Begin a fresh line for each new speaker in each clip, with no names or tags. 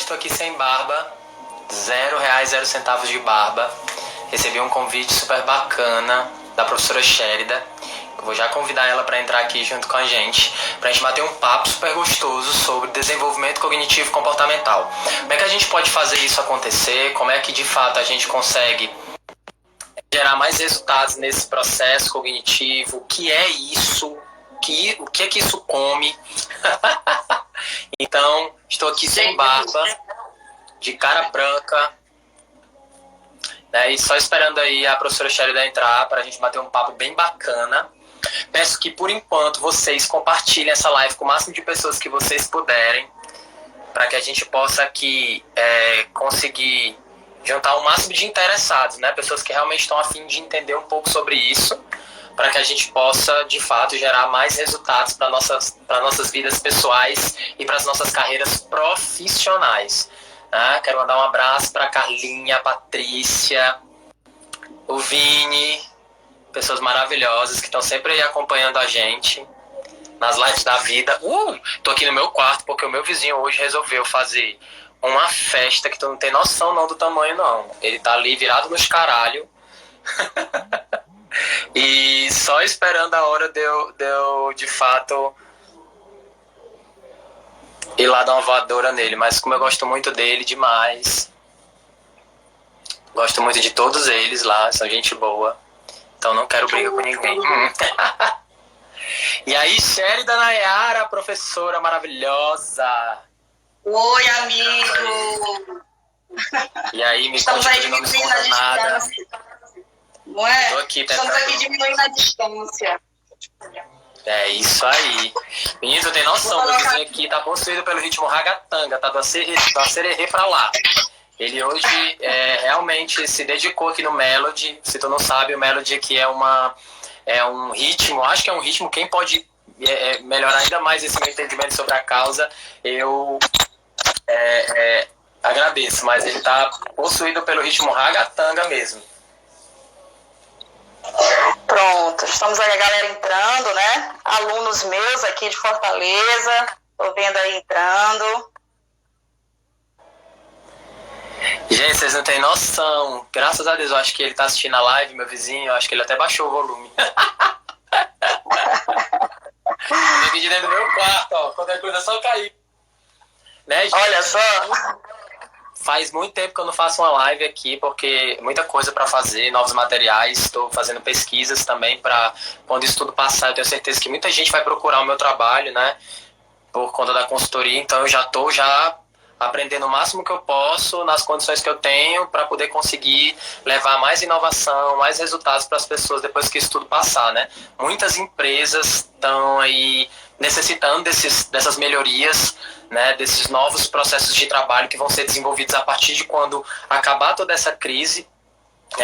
estou aqui sem barba, R$0, 0 centavos de barba. Recebi um convite super bacana da professora Sherida. Eu vou já convidar ela para entrar aqui junto com a gente, pra gente bater um papo super gostoso sobre desenvolvimento cognitivo comportamental. Como é que a gente pode fazer isso acontecer? Como é que de fato a gente consegue gerar mais resultados nesse processo cognitivo? O que é isso? O que é que isso come? Então, estou aqui sem barba, de cara branca, né, e só esperando aí a professora Sherida entrar para a gente bater um papo bem bacana. Peço que, por enquanto, vocês compartilhem essa live com o máximo de pessoas que vocês puderem, para que a gente possa aqui conseguir juntar o máximo de interessados, né? Pessoas que realmente estão a fim de entender um pouco sobre isso, para que a gente possa, de fato, gerar mais resultados para nossas vidas pessoais e para as nossas carreiras profissionais. Quero mandar um abraço para a Carlinha, a Patrícia, o Vini, pessoas maravilhosas que estão sempre aí acompanhando a gente nas lives da vida. Tô aqui no meu quarto porque o meu vizinho hoje resolveu fazer uma festa que tu não tem noção não do tamanho não. Ele tá ali virado nos caralho. E só esperando a hora de eu de fato ir lá dar uma voadora nele. Mas como eu gosto muito dele demais, gosto muito de todos eles lá, são gente boa, então não quero briga com ninguém. E aí, Sherida Nayara, professora maravilhosa.
Oi, amigo.
E aí, me conta que não me esconda nada.
Não é?
Tô aqui,
estamos aqui diminuindo a distância.
É isso aí. Menino, tu tem noção, meu vizinho aqui tá possuído pelo ritmo ragatanga, tá da sererê pra lá. Ele hoje realmente se dedicou aqui no Melody. Se tu não sabe, o Melody aqui é um ritmo, acho que é um ritmo, quem pode melhorar ainda mais esse meu entendimento sobre a causa, eu agradeço, mas ele tá possuído pelo ritmo ragatanga mesmo.
Pronto, estamos aí a galera entrando, né? Alunos meus aqui de Fortaleza, tô vendo aí entrando.
Gente, vocês não têm noção. Graças a Deus, eu acho que ele tá assistindo a live, meu vizinho, eu acho que ele até baixou o volume. Eu aqui dentro do meu quarto, ó. Qualquer coisa é só cair. Né, gente?
Olha só.
Faz muito tempo que eu não faço uma live aqui, porque muita coisa para fazer, novos materiais, estou fazendo pesquisas também para quando isso tudo passar, eu tenho certeza que muita gente vai procurar o meu trabalho, né, por conta da consultoria, então eu já estou aprendendo o máximo que eu posso, nas condições que eu tenho, para poder conseguir levar mais inovação, mais resultados para as pessoas depois que isso tudo passar, né. Muitas empresas estão aí necessitando dessas melhorias, né, desses novos processos de trabalho que vão ser desenvolvidos a partir de quando acabar toda essa crise.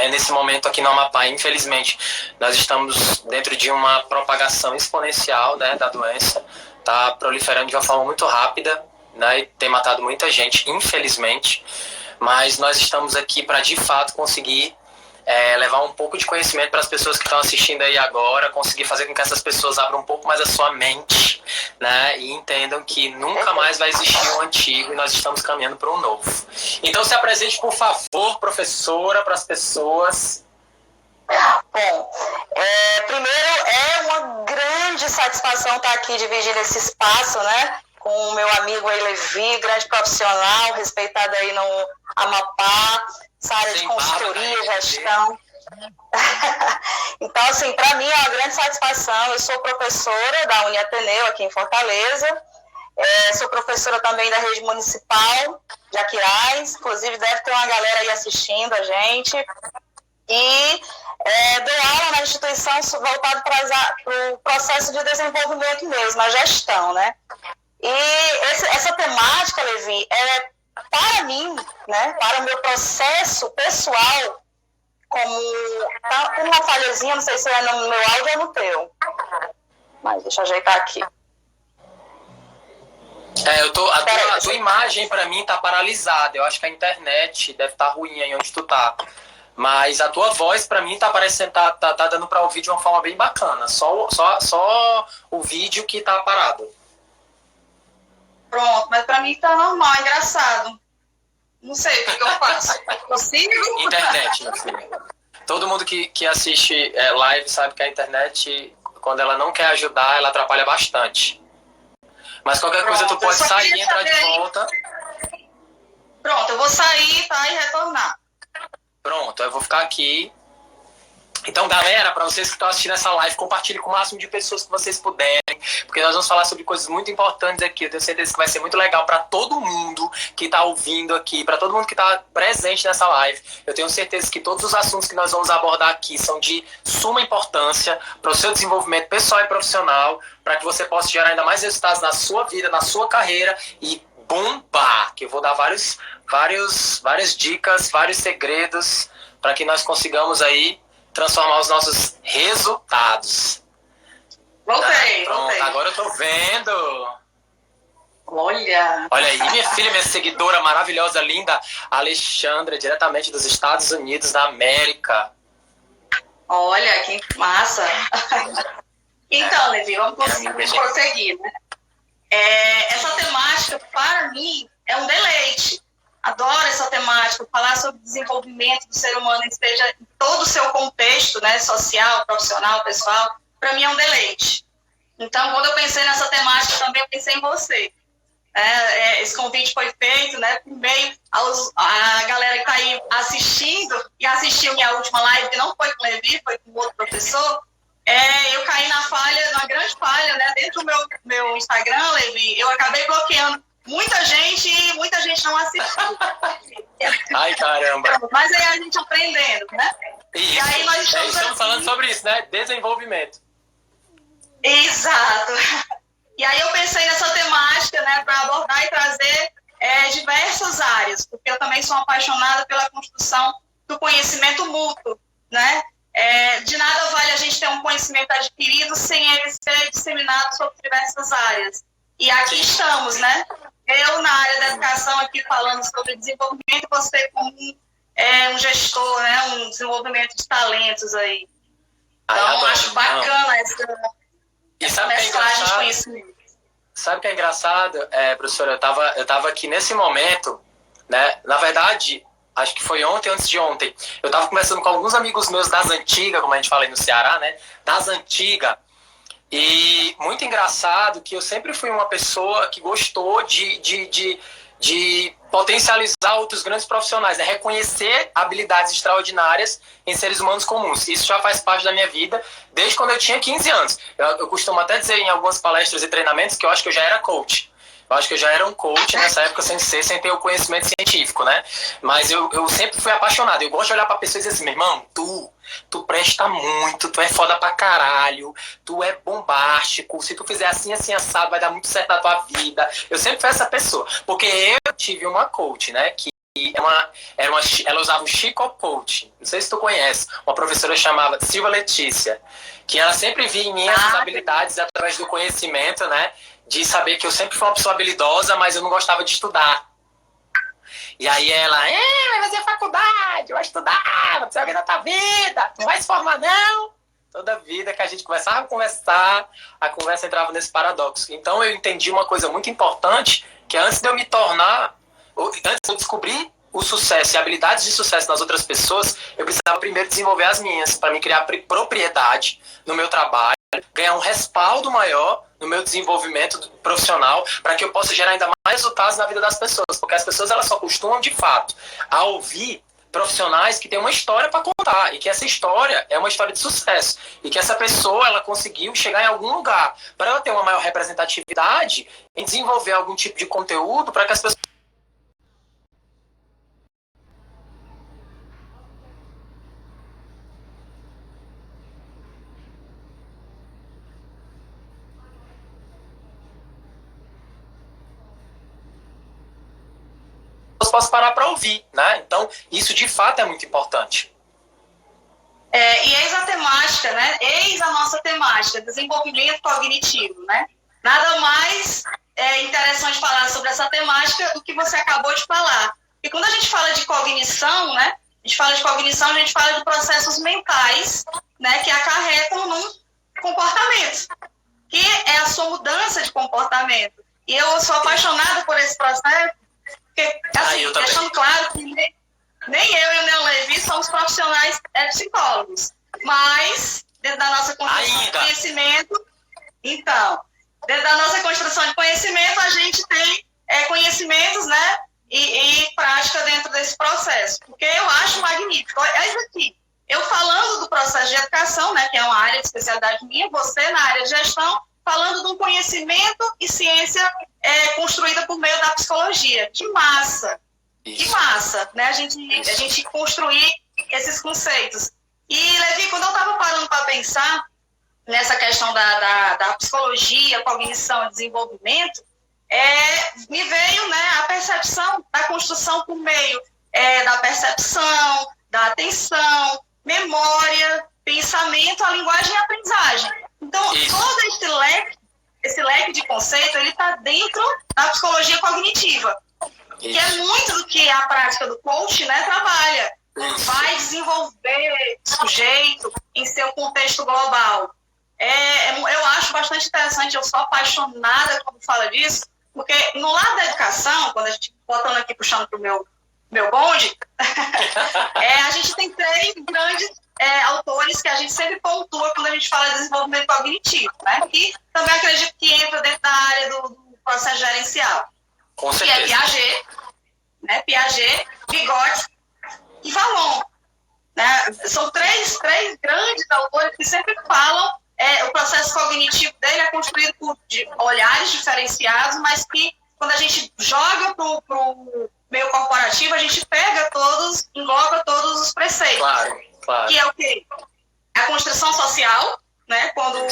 Nesse momento aqui no Amapá, infelizmente, nós estamos dentro de uma propagação exponencial, né, da doença. Está proliferando de uma forma muito rápida, né, e tem matado muita gente, infelizmente. Mas nós estamos aqui para, de fato, conseguir levar um pouco de conhecimento para as pessoas que estão assistindo aí agora, conseguir fazer com que essas pessoas abram um pouco mais a sua mente, né, e entendam que nunca mais vai existir um antigo e nós estamos caminhando para um novo. Então se apresente, por favor, professora, para as pessoas.
Bom, primeiro é uma grande satisfação estar aqui dividindo esse espaço, né, com o meu amigo aí, Levi, grande profissional, respeitado aí no Amapá, essa área de consultoria, gestão. Então, assim, para mim é uma grande satisfação. Eu sou professora da Uniateneu aqui em Fortaleza, sou professora também da rede municipal de Aquiraz, inclusive deve ter uma galera aí assistindo a gente, e dou aula na instituição voltado para o processo de desenvolvimento mesmo, na gestão, né? E essa temática, Levi, para mim, né, para o meu processo pessoal, como tem uma falhazinha, não sei se é no meu áudio ou no teu, mas deixa eu ajeitar aqui.
A tua imagem para mim tá paralisada, eu acho que a internet deve estar ruim aí onde tu tá, mas a tua voz para mim tá parecendo, tá dando para ouvir de uma forma bem bacana, só o vídeo que tá parado.
Pronto, mas pra mim tá normal, é engraçado. Não sei o que eu faço. Consigo?
Internet, meu filho. Todo mundo que assiste live sabe que a internet, quando ela não quer ajudar, ela atrapalha bastante. Mas qualquer coisa tu pode sair e entrar de volta.
Pronto, eu vou sair, tá? E retornar.
Pronto, eu vou ficar aqui. Então, galera, para vocês que estão assistindo essa live, compartilhe com o máximo de pessoas que vocês puderem, porque nós vamos falar sobre coisas muito importantes aqui. Eu tenho certeza que vai ser muito legal para todo mundo que está ouvindo aqui, para todo mundo que está presente nessa live. Eu tenho certeza que todos os assuntos que nós vamos abordar aqui são de suma importância para o seu desenvolvimento pessoal e profissional, para que você possa gerar ainda mais resultados na sua vida, na sua carreira e bombar, que eu vou dar várias dicas, vários segredos para que nós consigamos aí transformar os nossos resultados.
Voltei,
Pronto,
voltei.
agora eu tô vendo.
Olha
aí, minha filha, minha seguidora maravilhosa, linda, Alexandra, diretamente dos Estados Unidos da América.
Olha, que massa. Então, Levi, vamos prosseguir, né? Essa temática, para mim, é um deleite. Adoro essa temática, falar sobre o desenvolvimento do ser humano, esteja em todo o seu contexto, né, social, profissional, pessoal, para mim é um deleite. Então, quando eu pensei nessa temática, também eu pensei em você. Esse convite foi feito, né, por meio a galera que está aí assistindo, e assistiu minha última live, que não foi com o Levi, foi com outro professor. Eu caí na grande falha, né, dentro do meu Instagram, Levi, eu acabei bloqueando muita gente não assistiu.
Ai, caramba.
Mas aí a gente aprendendo, né?
Isso.
E aí nós
estamos falando sobre isso, né? Desenvolvimento.
Exato. E aí eu pensei nessa temática, né, para abordar e trazer diversas áreas, porque eu também sou apaixonada pela construção do conhecimento mútuo, né? De nada vale a gente ter um conhecimento adquirido sem ele ser disseminado sobre diversas áreas. E aqui estamos, né? Eu, na área da educação, aqui falando sobre desenvolvimento, você como um gestor, né? Um desenvolvimento de talentos aí. Então, acho bacana essa mensagem de conhecimento.
Sabe o que é engraçado, professora? Eu tava aqui nesse momento, né? Na verdade, acho que foi ontem, antes de ontem. Eu tava conversando com alguns amigos meus das antigas, como a gente fala aí no Ceará, né? Das antigas. E muito engraçado que eu sempre fui uma pessoa que gostou de potencializar outros grandes profissionais, né? Reconhecer habilidades extraordinárias em seres humanos comuns. Isso já faz parte da minha vida desde quando eu tinha 15 anos. Eu costumo até dizer em algumas palestras e treinamentos que eu acho que eu já era coach. Eu acho que eu já era um coach nessa época sem ter o conhecimento científico, né? Mas eu sempre fui apaixonado. Eu gosto de olhar pra pessoas e dizer assim, meu irmão, tu presta muito, tu é foda pra caralho, tu é bombástico, se tu fizer assim, assim, assado, vai dar muito certo na tua vida. Eu sempre fui essa pessoa. Porque eu tive uma coach, né? Que ela usava o Chico Coach. Não sei se tu conhece. Uma professora chamava Silva Letícia. Que ela sempre via em mim essas habilidades através do conhecimento, né? De saber que eu sempre fui uma pessoa habilidosa, mas eu não gostava de estudar. E aí ela, vai fazer faculdade, vai estudar, vai ser a vida da tua vida, não vai se formar não. Toda vida que a gente começava a conversar, a conversa entrava nesse paradoxo. Então eu entendi uma coisa muito importante, que antes de eu me tornar, antes de eu descobrir o sucesso e habilidades de sucesso nas outras pessoas, eu precisava primeiro desenvolver as minhas, para me criar propriedade no meu trabalho, ganhar um respaldo maior no meu desenvolvimento profissional, para que eu possa gerar ainda mais resultados na vida das pessoas, porque as pessoas elas só costumam, de fato, a ouvir profissionais que têm uma história para contar, e que essa história é uma história de sucesso, e que essa pessoa ela conseguiu chegar em algum lugar, para ela ter uma maior representatividade em desenvolver algum tipo de conteúdo para que as pessoas posso parar para ouvir, né? Então, isso de fato é muito importante.
E eis a temática, né? Eis a nossa temática, desenvolvimento cognitivo, né? Nada mais interessante falar sobre essa temática do que você acabou de falar. E quando a gente fala de cognição, né? A gente fala de processos mentais, né? Que acarretam num comportamento, que é a sua mudança de comportamento. E eu sou apaixonada por esse processo, Porque, assim, deixando claro que nem eu e o Neo Levi somos profissionais psicólogos, mas dentro da nossa construção de conhecimento, então, dentro da nossa construção de conhecimento, a gente tem conhecimentos, né, e prática dentro desse processo, porque eu acho magnífico. É isso aqui. Eu falando do processo de educação, né, que é uma área de especialidade minha, você na área de gestão, falando de um conhecimento e ciência construída por meio da psicologia. Que massa! Isso. Que massa, né? A gente construir esses conceitos. E, Levi, quando eu estava parando para pensar nessa questão da psicologia, cognição e desenvolvimento, me veio, né, a percepção da construção por meio da percepção, da atenção, memória, pensamento, a linguagem e a aprendizagem. Então, isso. Todo esse leque de conceito, ele está dentro da psicologia cognitiva, isso. Que é muito do que a prática do coach, né, trabalha. Isso. Vai desenvolver o sujeito em seu contexto global. Eu acho bastante interessante, eu sou apaixonada quando fala disso, porque no lado da educação, quando a gente, botando aqui, puxando para o meu bonde, a gente tem 3 grandes autores que a gente sempre pontua quando a gente fala de desenvolvimento cognitivo, né? Que também acredito que entra dentro da área do processo gerencial.
Com certeza.
Que é Piaget, né? Piaget, Vygotsky e Vallon. Né? São três grandes autores que sempre falam o processo cognitivo dele é construído por olhares diferenciados, mas que quando a gente joga para o meio corporativo, a gente pega todos, engloba todos os preceitos.
Claro.
Que é o quê? A construção social, né? Quando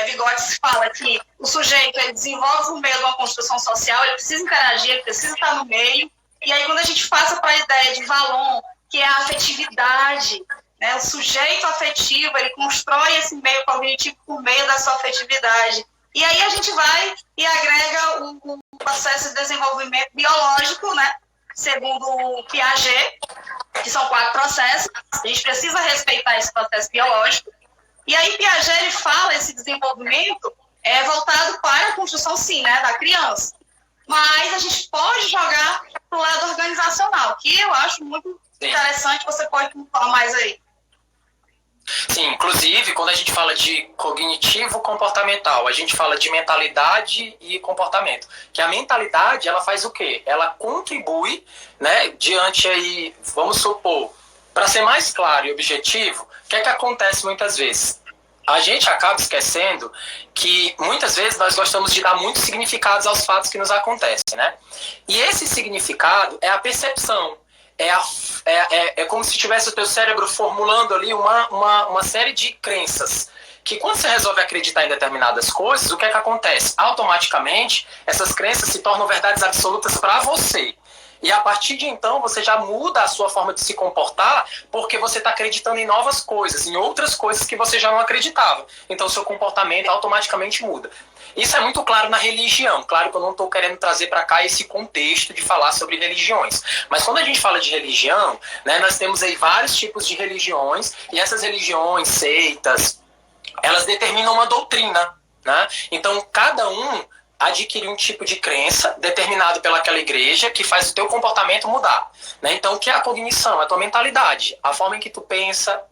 Vygotsky fala que o sujeito ele desenvolve por meio de uma construção social, ele precisa interagir, ele precisa estar no meio. E aí quando a gente passa para a ideia de Vallon, que é a afetividade, né? O sujeito afetivo, ele constrói esse meio cognitivo por meio da sua afetividade. E aí a gente vai e agrega o processo de desenvolvimento biológico, né? Segundo Piaget, que são 4 processos, a gente precisa respeitar esse processo biológico. E aí Piaget ele fala esse desenvolvimento voltado para a construção, sim, né, da criança. Mas a gente pode jogar para o lado organizacional, que eu acho muito interessante, você pode falar mais aí.
Sim, inclusive, quando a gente fala de cognitivo comportamental, a gente fala de mentalidade e comportamento. Que a mentalidade, ela faz o quê? Ela contribui, né, diante aí, vamos supor, para ser mais claro e objetivo, o que é que acontece muitas vezes? A gente acaba esquecendo que muitas vezes nós gostamos de dar muitos significados aos fatos que nos acontecem, né? E esse significado é a percepção. É como se tivesse o teu cérebro formulando ali uma série de crenças. Que quando você resolve acreditar em determinadas coisas, o que é que acontece? Automaticamente, essas crenças se tornam verdades absolutas para você. E a partir de então, você já muda a sua forma de se comportar, porque você está acreditando em novas coisas, em outras coisas que você já não acreditava. Então, o seu comportamento automaticamente muda. Isso é muito claro na religião. Claro que eu não estou querendo trazer para cá esse contexto de falar sobre religiões. Mas quando a gente fala de religião, né, nós temos aí vários tipos de religiões, e essas religiões, seitas, elas determinam uma doutrina, né? Então, cada um adquirir um tipo de crença determinado pelaquela igreja que faz o teu comportamento mudar, né? Então, o que é a cognição? É a tua mentalidade, a forma em que tu pensa,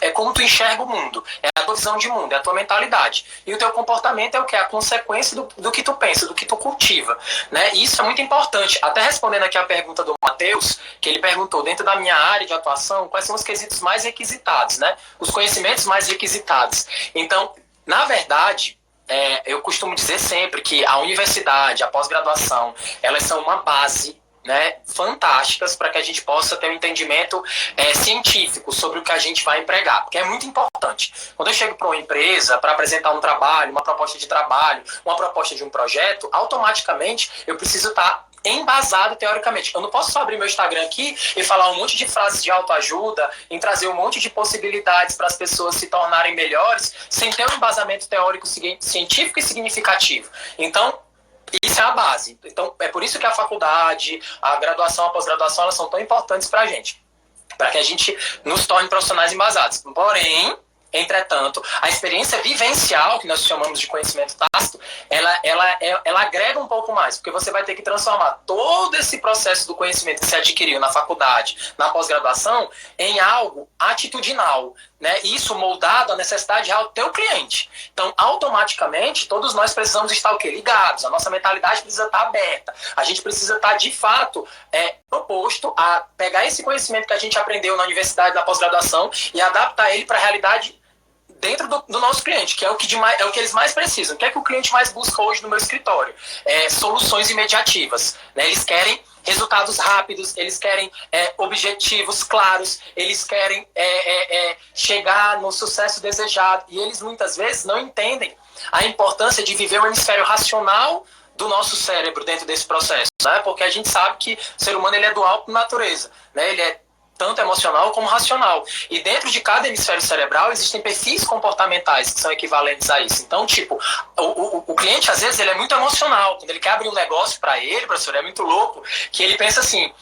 é como tu enxerga o mundo, é a tua visão de mundo, é a tua mentalidade. E o teu comportamento é o que? É a consequência do que tu pensa, do que tu cultiva, né? E isso é muito importante. Até respondendo aqui a pergunta do Matheus, que ele perguntou, dentro da minha área de atuação, quais são os quesitos mais requisitados, né? Os conhecimentos mais requisitados. Então, na verdade, eu costumo dizer sempre que a universidade, a pós-graduação, elas são uma base, né, fantásticas para que a gente possa ter um entendimento científico sobre o que a gente vai empregar, porque é muito importante. Quando eu chego para uma empresa para apresentar um trabalho, uma proposta de trabalho, uma proposta de um projeto, automaticamente eu preciso estar embasado teoricamente. Eu não posso só abrir meu Instagram aqui e falar um monte de frases de autoajuda, em trazer um monte de possibilidades para as pessoas se tornarem melhores, sem ter um embasamento teórico científico e significativo. Então, isso é a base. Então, é por isso que a faculdade, a graduação, a pós-graduação, elas são tão importantes para a gente. Para que a gente nos torne profissionais embasados. Porém, entretanto, a experiência vivencial, que nós chamamos de conhecimento tácito, gasto, ela agrega um pouco mais, porque você vai ter que transformar todo esse processo do conhecimento que você adquiriu na faculdade, na pós-graduação, em algo atitudinal, né? Isso moldado à necessidade real do teu cliente. Então, automaticamente, todos nós precisamos estar o quê? Ligados. A nossa mentalidade precisa estar aberta. A gente precisa estar, de fato, proposto a pegar esse conhecimento que a gente aprendeu na universidade, na pós-graduação, e adaptar ele para a realidade dentro do nosso cliente, que é o que eles mais precisam. O que é que o cliente mais busca hoje no meu escritório? Soluções imediativas, né? Eles querem resultados rápidos, eles querem objetivos claros, eles querem chegar no sucesso desejado, e eles muitas vezes não entendem a importância de viver o hemisfério racional do nosso cérebro dentro desse processo, né? Porque a gente sabe que o ser humano ele é dual por natureza, né? Ele é tanto emocional como racional. E dentro de cada hemisfério cerebral existem perfis comportamentais que são equivalentes a isso. Então, tipo, o cliente, às vezes, ele é muito emocional. Quando ele quer abrir um negócio para ele, professor, é muito louco, que ele pensa assim,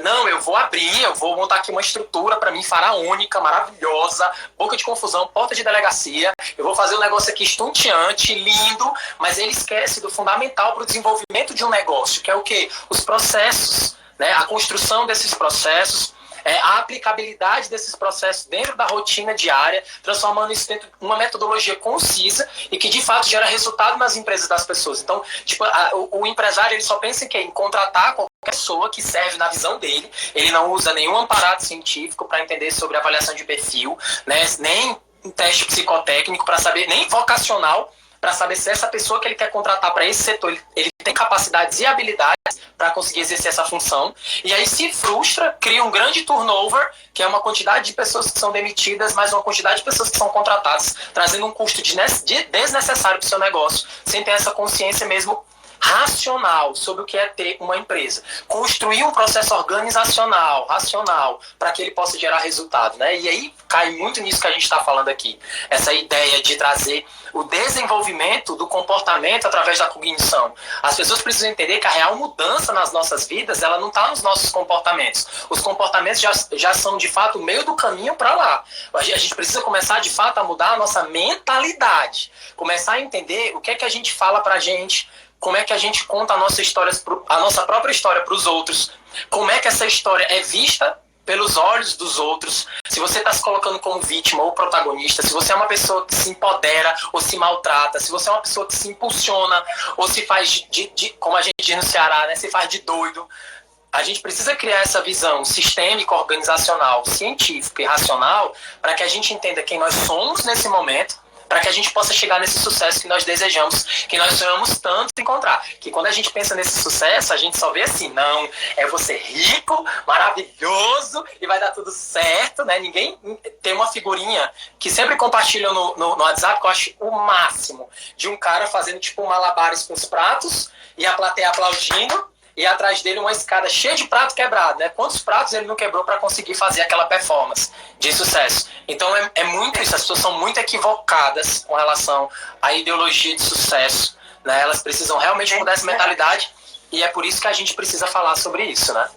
não, eu vou montar aqui uma estrutura para mim faraônica, maravilhosa, boca de confusão, porta de delegacia, eu vou fazer um negócio aqui estonteante, lindo, mas ele esquece do fundamental para o desenvolvimento de um negócio, que é o quê? Os processos, né? A construção desses processos, a aplicabilidade desses processos dentro da rotina diária, transformando isso dentro de uma metodologia concisa e que de fato gera resultado nas empresas das pessoas. Então, tipo, o empresário ele só pensa em contratar qualquer pessoa que serve na visão dele, ele não usa nenhum amparado científico para entender sobre avaliação de perfil, né? Nem um teste psicotécnico para saber, nem vocacional, para saber se essa pessoa que ele quer contratar para esse setor, ele tem capacidades e habilidades para conseguir exercer essa função. E aí se frustra, cria um grande turnover, que é uma quantidade de pessoas que são demitidas, mais uma quantidade de pessoas que são contratadas, trazendo um custo desnecessário para o seu negócio, sem ter essa consciência mesmo racional sobre o que é ter uma empresa. Construir um processo organizacional, racional, para que ele possa gerar resultado, né? E aí cai muito nisso que a gente está falando aqui. Essa ideia de trazer o desenvolvimento do comportamento através da cognição. As pessoas precisam entender que a real mudança nas nossas vidas, ela não está nos nossos comportamentos. Os comportamentos já são, de fato, o meio do caminho para lá. A gente precisa começar, de fato, a mudar a nossa mentalidade. Começar a entender o que é que a gente fala para a gente, como é que a gente conta a nossa própria história para os outros, como é que essa história é vista pelos olhos dos outros, se você está se colocando como vítima ou protagonista, se você é uma pessoa que se empodera ou se maltrata, se você é uma pessoa que se impulsiona ou se faz como a gente diz no Ceará, né, se faz de doido. A gente precisa criar essa visão sistêmica, organizacional, científica e racional para que a gente entenda quem nós somos nesse momento, para que a gente possa chegar nesse sucesso que nós desejamos, que nós sonhamos tanto encontrar. Que quando a gente pensa nesse sucesso, a gente só vê assim, não, você rico, maravilhoso, e vai dar tudo certo, né? Ninguém tem uma figurinha que sempre compartilham no WhatsApp, que eu acho o máximo, de um cara fazendo tipo malabares com os pratos, e a plateia aplaudindo, e atrás dele uma escada cheia de prato quebrado, né? Quantos pratos ele não quebrou para conseguir fazer aquela performance de sucesso? Então é muito isso, as pessoas são muito equivocadas com relação à ideologia de sucesso, né? Elas precisam realmente mudar essa mentalidade e é por isso que a gente precisa falar sobre isso, né?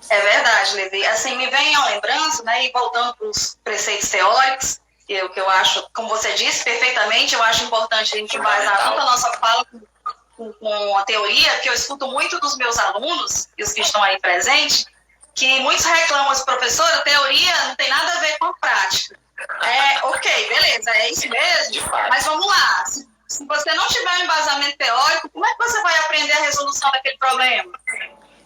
É verdade, Levi. Assim, me vem a lembrança, né? E voltando para os preceitos teóricos, que eu acho, como você disse perfeitamente, eu acho importante a gente embasar tanto a nossa fala com a teoria, que eu escuto muito dos meus alunos, e os que estão aí presentes, que muitos reclamam, professora, teoria não tem nada a ver com a prática. Ok, beleza, é isso mesmo, mas vamos lá, se você não tiver um embasamento teórico, como é que você vai aprender a resolução daquele problema?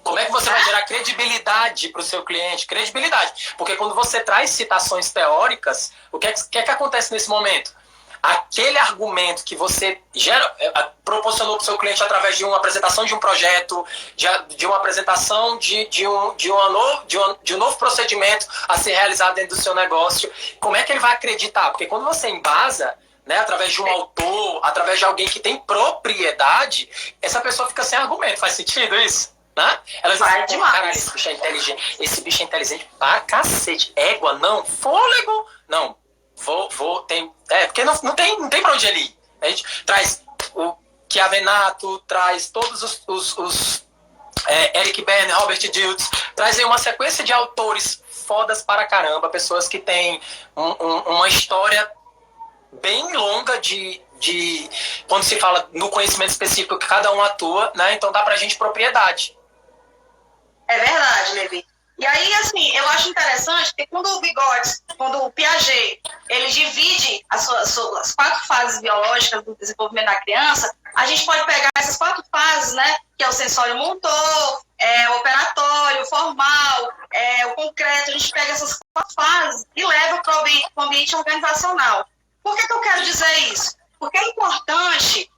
Como é que você vai gerar credibilidade para o seu cliente? Credibilidade, porque quando você traz citações teóricas, o que é que acontece nesse momento? Aquele argumento que você proporcionou para o seu cliente através de uma apresentação de um projeto, de uma apresentação de um novo procedimento a ser realizado dentro do seu negócio, como é que ele vai acreditar? Porque quando você embasa, né, através de um autor, através de alguém que tem propriedade, essa pessoa fica sem argumento. Faz sentido isso? Né? Elas dizem, demais. Caralho, esse bicho é inteligente pra cacete. Égua, não. Fôlego, não. Porque não tem pra onde ele ir. A gente traz o Chiavenato, traz todos os Eric Berne, Robert Dilts, traz aí uma sequência de autores fodas para caramba, pessoas que têm uma história bem longa quando se fala no conhecimento específico que cada um atua, né? Então dá pra gente propriedade.
É verdade, Levi. E aí, assim, eu acho interessante que quando o Piaget, ele divide as 4 fases biológicas do desenvolvimento da criança, a gente pode pegar essas 4 fases, né, que é o sensório motor, o operatório, o formal, o concreto, a gente pega essas 4 fases e leva para o ambiente organizacional. Por que eu quero dizer isso? Porque é importante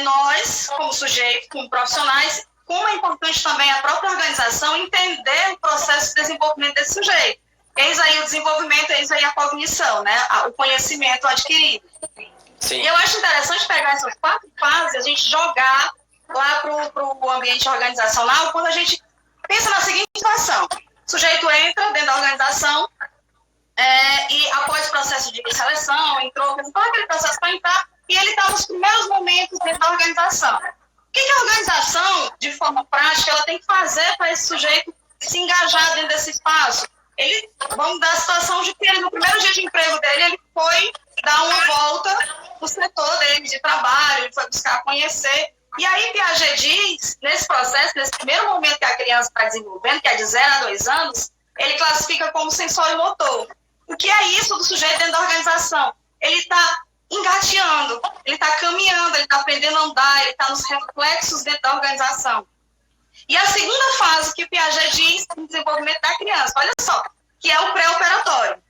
nós, como sujeitos, como profissionais, como é importante também a própria organização entender o processo de desenvolvimento desse sujeito. Eis aí o desenvolvimento, eis aí a cognição, né? O conhecimento adquirido.
Sim.
E eu acho interessante pegar essas 4 fases e a gente jogar lá para o ambiente organizacional quando a gente pensa na seguinte situação. O sujeito entra dentro da organização e após o processo de seleção, entrou, todo aquele processo para entrar, e ele está nos primeiros momentos dentro da organização. O que a organização, de forma prática, ela tem que fazer para esse sujeito se engajar dentro desse espaço? Vamos dar a situação de que ele, no primeiro dia de emprego dele, ele foi dar uma volta no setor dele de trabalho, ele foi buscar conhecer. E aí Piaget diz, nesse processo, nesse primeiro momento que a criança está desenvolvendo, que é de 0 a 2 anos, ele classifica como sensório motor. O que é isso do sujeito dentro da organização? Ele está engateando, ele está caminhando, ele está aprendendo a andar, ele está nos reflexos dentro da organização. E a segunda fase que o Piaget diz no desenvolvimento da criança, olha só, que é o pré-operatório,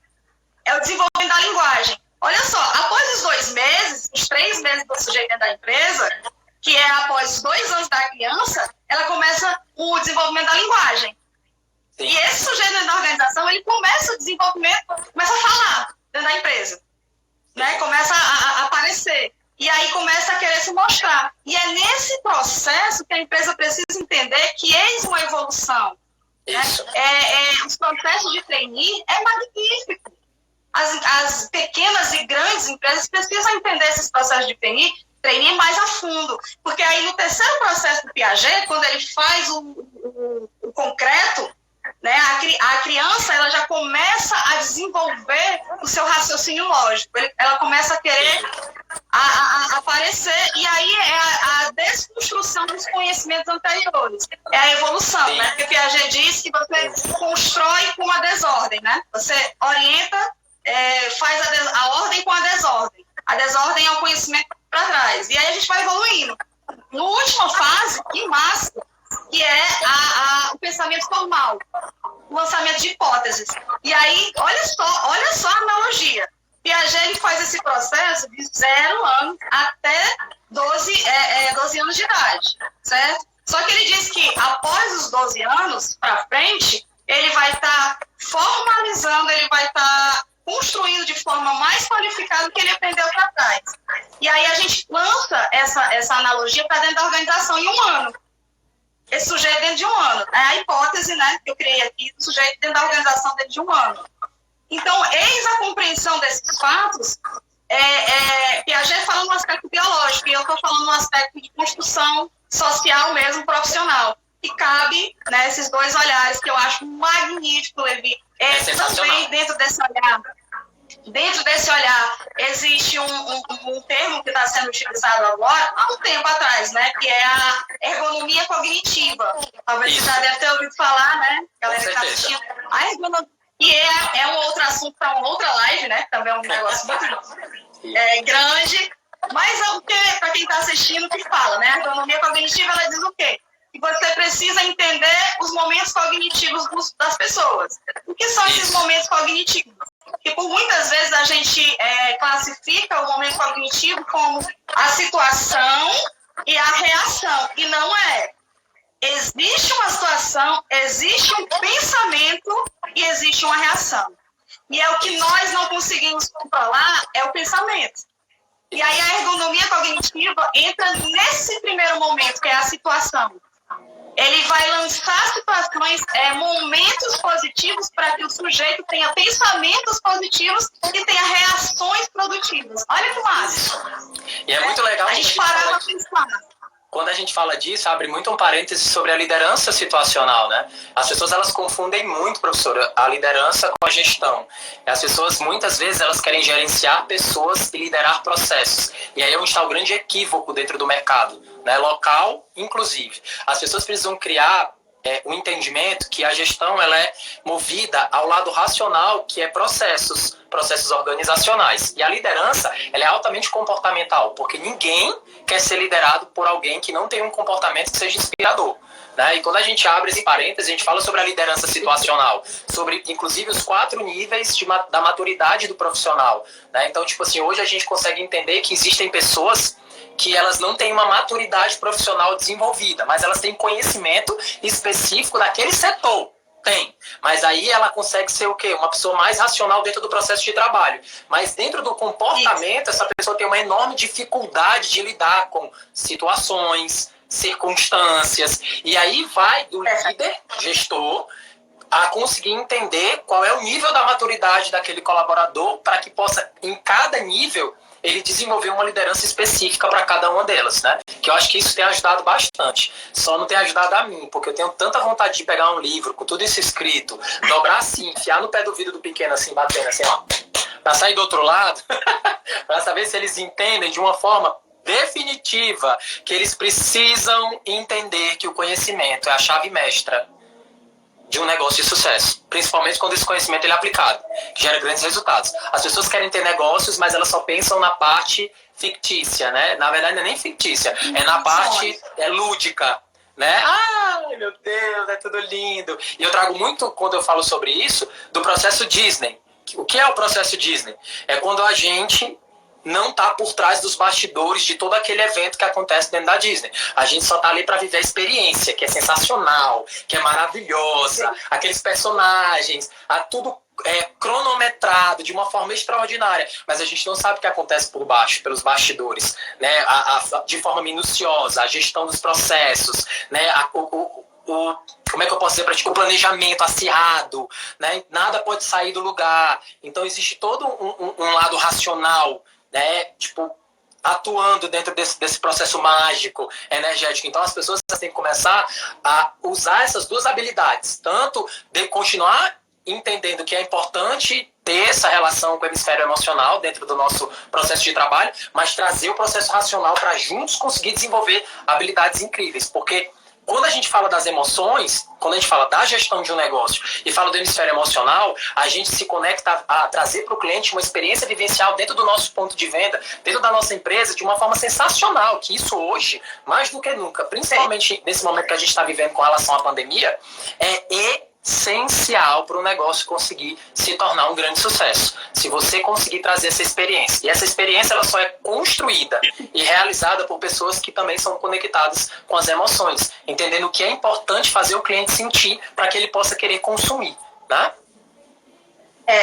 é o desenvolvimento da linguagem. Olha só, após os 2 meses, os 3 meses do sujeito dentro da empresa, que é após os 2 anos da criança, ela começa o desenvolvimento da linguagem. Sim. E esse sujeito dentro da organização, ele começa o desenvolvimento, começa a falar dentro da empresa. Né, começa a aparecer, e aí começa a querer se mostrar. E é nesse processo que a empresa precisa entender que eis uma evolução. Né? Os processos de trainee é magnífico. As pequenas e grandes empresas precisam entender esses processos de trainee mais a fundo, porque aí no terceiro processo do Piaget, quando ele faz o concreto, né, a criança ela já começa a desenvolver o seu raciocínio lógico, ela começa a querer aparecer, e aí é a desconstrução dos conhecimentos anteriores, é a evolução, né? Porque Piaget diz que você constrói com a desordem, né? Você orienta, faz a ordem com a desordem é o conhecimento para trás, e aí a gente vai evoluindo. Na última fase, que massa, que é o pensamento formal, o lançamento de hipóteses. E aí, olha só a analogia. Piaget ele faz esse processo de 0 anos até 12 anos de idade, certo? Só que ele diz que após os 12 anos para frente, ele vai estar formalizando, ele vai estar construindo de forma mais qualificada o que ele aprendeu para trás. E aí a gente lança essa analogia para dentro da organização em 1 ano. Esse sujeito dentro de 1 ano. É a hipótese, né, que eu criei aqui, do sujeito dentro da organização dentro de 1 ano. Então, eis a compreensão desses fatos, Piaget fala no aspecto biológico, e eu estou falando no aspecto de construção social mesmo, profissional. E cabe, né, esses 2 olhares que eu acho magnífico, Levi. Também dentro desse olhar existe um termo que está sendo utilizado agora, há um tempo atrás, né, que é a ergonomia cognitiva. Talvez você já deve ter ouvido falar, né, galera que está assistindo. A ergonomia, que é um outro assunto para uma outra live, né, também é um negócio muito grande, mas é o que, para quem está assistindo, que fala, né, a ergonomia cognitiva, ela diz o quê? Que você precisa entender os momentos cognitivos das pessoas. O que são esses momentos cognitivos? Que por muitas vezes a gente classifica o momento cognitivo como a situação e a reação, e não é. Existe uma situação, existe um pensamento e existe uma reação. E é o que nós não conseguimos controlar, é o pensamento. E aí a ergonomia cognitiva entra nesse primeiro momento, que é a situação. Ele vai lançar situações, momentos positivos para que o sujeito tenha pensamentos positivos e tenha reações produtivas. Olha que massa.
E é muito legal.
A gente parar para pensar.
quando a gente fala disso, abre muito um parêntese sobre a liderança situacional, né? As pessoas, elas confundem muito, professora, a liderança com a gestão. As pessoas, muitas vezes, elas querem gerenciar pessoas e liderar processos. E aí é onde está o grande equívoco dentro do mercado, né? Local, inclusive. As pessoas precisam criar o entendimento que a gestão, ela é movida ao lado racional, que é processos organizacionais. E a liderança, ela é altamente comportamental, porque ninguém quer ser liderado por alguém que não tem um comportamento que seja inspirador. Né? E quando a gente abre esse parênteses, a gente fala sobre a liderança situacional, sobre, inclusive, os 4 níveis da maturidade do profissional. Né? Então, tipo assim, hoje a gente consegue entender que existem pessoas que elas não têm uma maturidade profissional desenvolvida, mas elas têm conhecimento específico daquele setor. Tem. Mas aí ela consegue ser o quê? Uma pessoa mais racional dentro do processo de trabalho. Mas dentro do comportamento, essa pessoa tem uma enorme dificuldade de lidar com situações, circunstâncias. E aí vai do líder, gestor, a conseguir entender qual é o nível da maturidade daquele colaborador para que possa, em cada nível, ele desenvolver uma liderança específica para cada uma delas, né? Que eu acho que isso tem ajudado bastante. Só não tem ajudado a mim, porque eu tenho tanta vontade de pegar um livro com tudo isso escrito, dobrar assim, enfiar no pé do vidro do pequeno assim, batendo assim, ó, para sair do outro lado, para saber se eles entendem de uma forma definitiva que eles precisam entender que o conhecimento é a chave mestra de um negócio de sucesso, principalmente quando esse conhecimento ele é aplicado, que gera grandes resultados. As pessoas querem ter negócios, mas elas só pensam na parte fictícia, né? Na verdade, não é nem fictícia, é na parte lúdica, né? Ai, meu Deus, é tudo lindo. E eu trago muito, quando eu falo sobre isso, do processo Disney. O que é o processo Disney? É quando a gente não está por trás dos bastidores de todo aquele evento que acontece dentro da Disney. A gente só está ali para viver a experiência, que é sensacional, que é maravilhosa, aqueles personagens, tudo cronometrado de uma forma extraordinária, mas a gente não sabe o que acontece por baixo, pelos bastidores, né? De forma minuciosa, a gestão dos processos, né? Como é que eu posso dizer para ti? O planejamento acirrado, né? Nada pode sair do lugar. Então existe todo um lado racional, né? Tipo, atuando dentro desse processo mágico, energético. Então as pessoas têm que começar a usar essas duas habilidades, tanto de continuar entendendo que é importante ter essa relação com o hemisfério emocional dentro do nosso processo de trabalho, mas trazer o processo racional para juntos conseguir desenvolver habilidades incríveis, porque quando a gente fala das emoções, quando a gente fala da gestão de um negócio e fala do hemisfério emocional, a gente se conecta a trazer para o cliente uma experiência vivencial dentro do nosso ponto de venda, dentro da nossa empresa, de uma forma sensacional, que isso hoje, mais do que nunca, principalmente nesse momento que a gente está vivendo com relação à pandemia, é essencial para o negócio conseguir se tornar um grande sucesso. Se você conseguir trazer essa experiência. E essa experiência ela só é construída e realizada por pessoas que também são conectadas com as emoções, entendendo o que é importante fazer o cliente sentir para que ele possa querer consumir, né?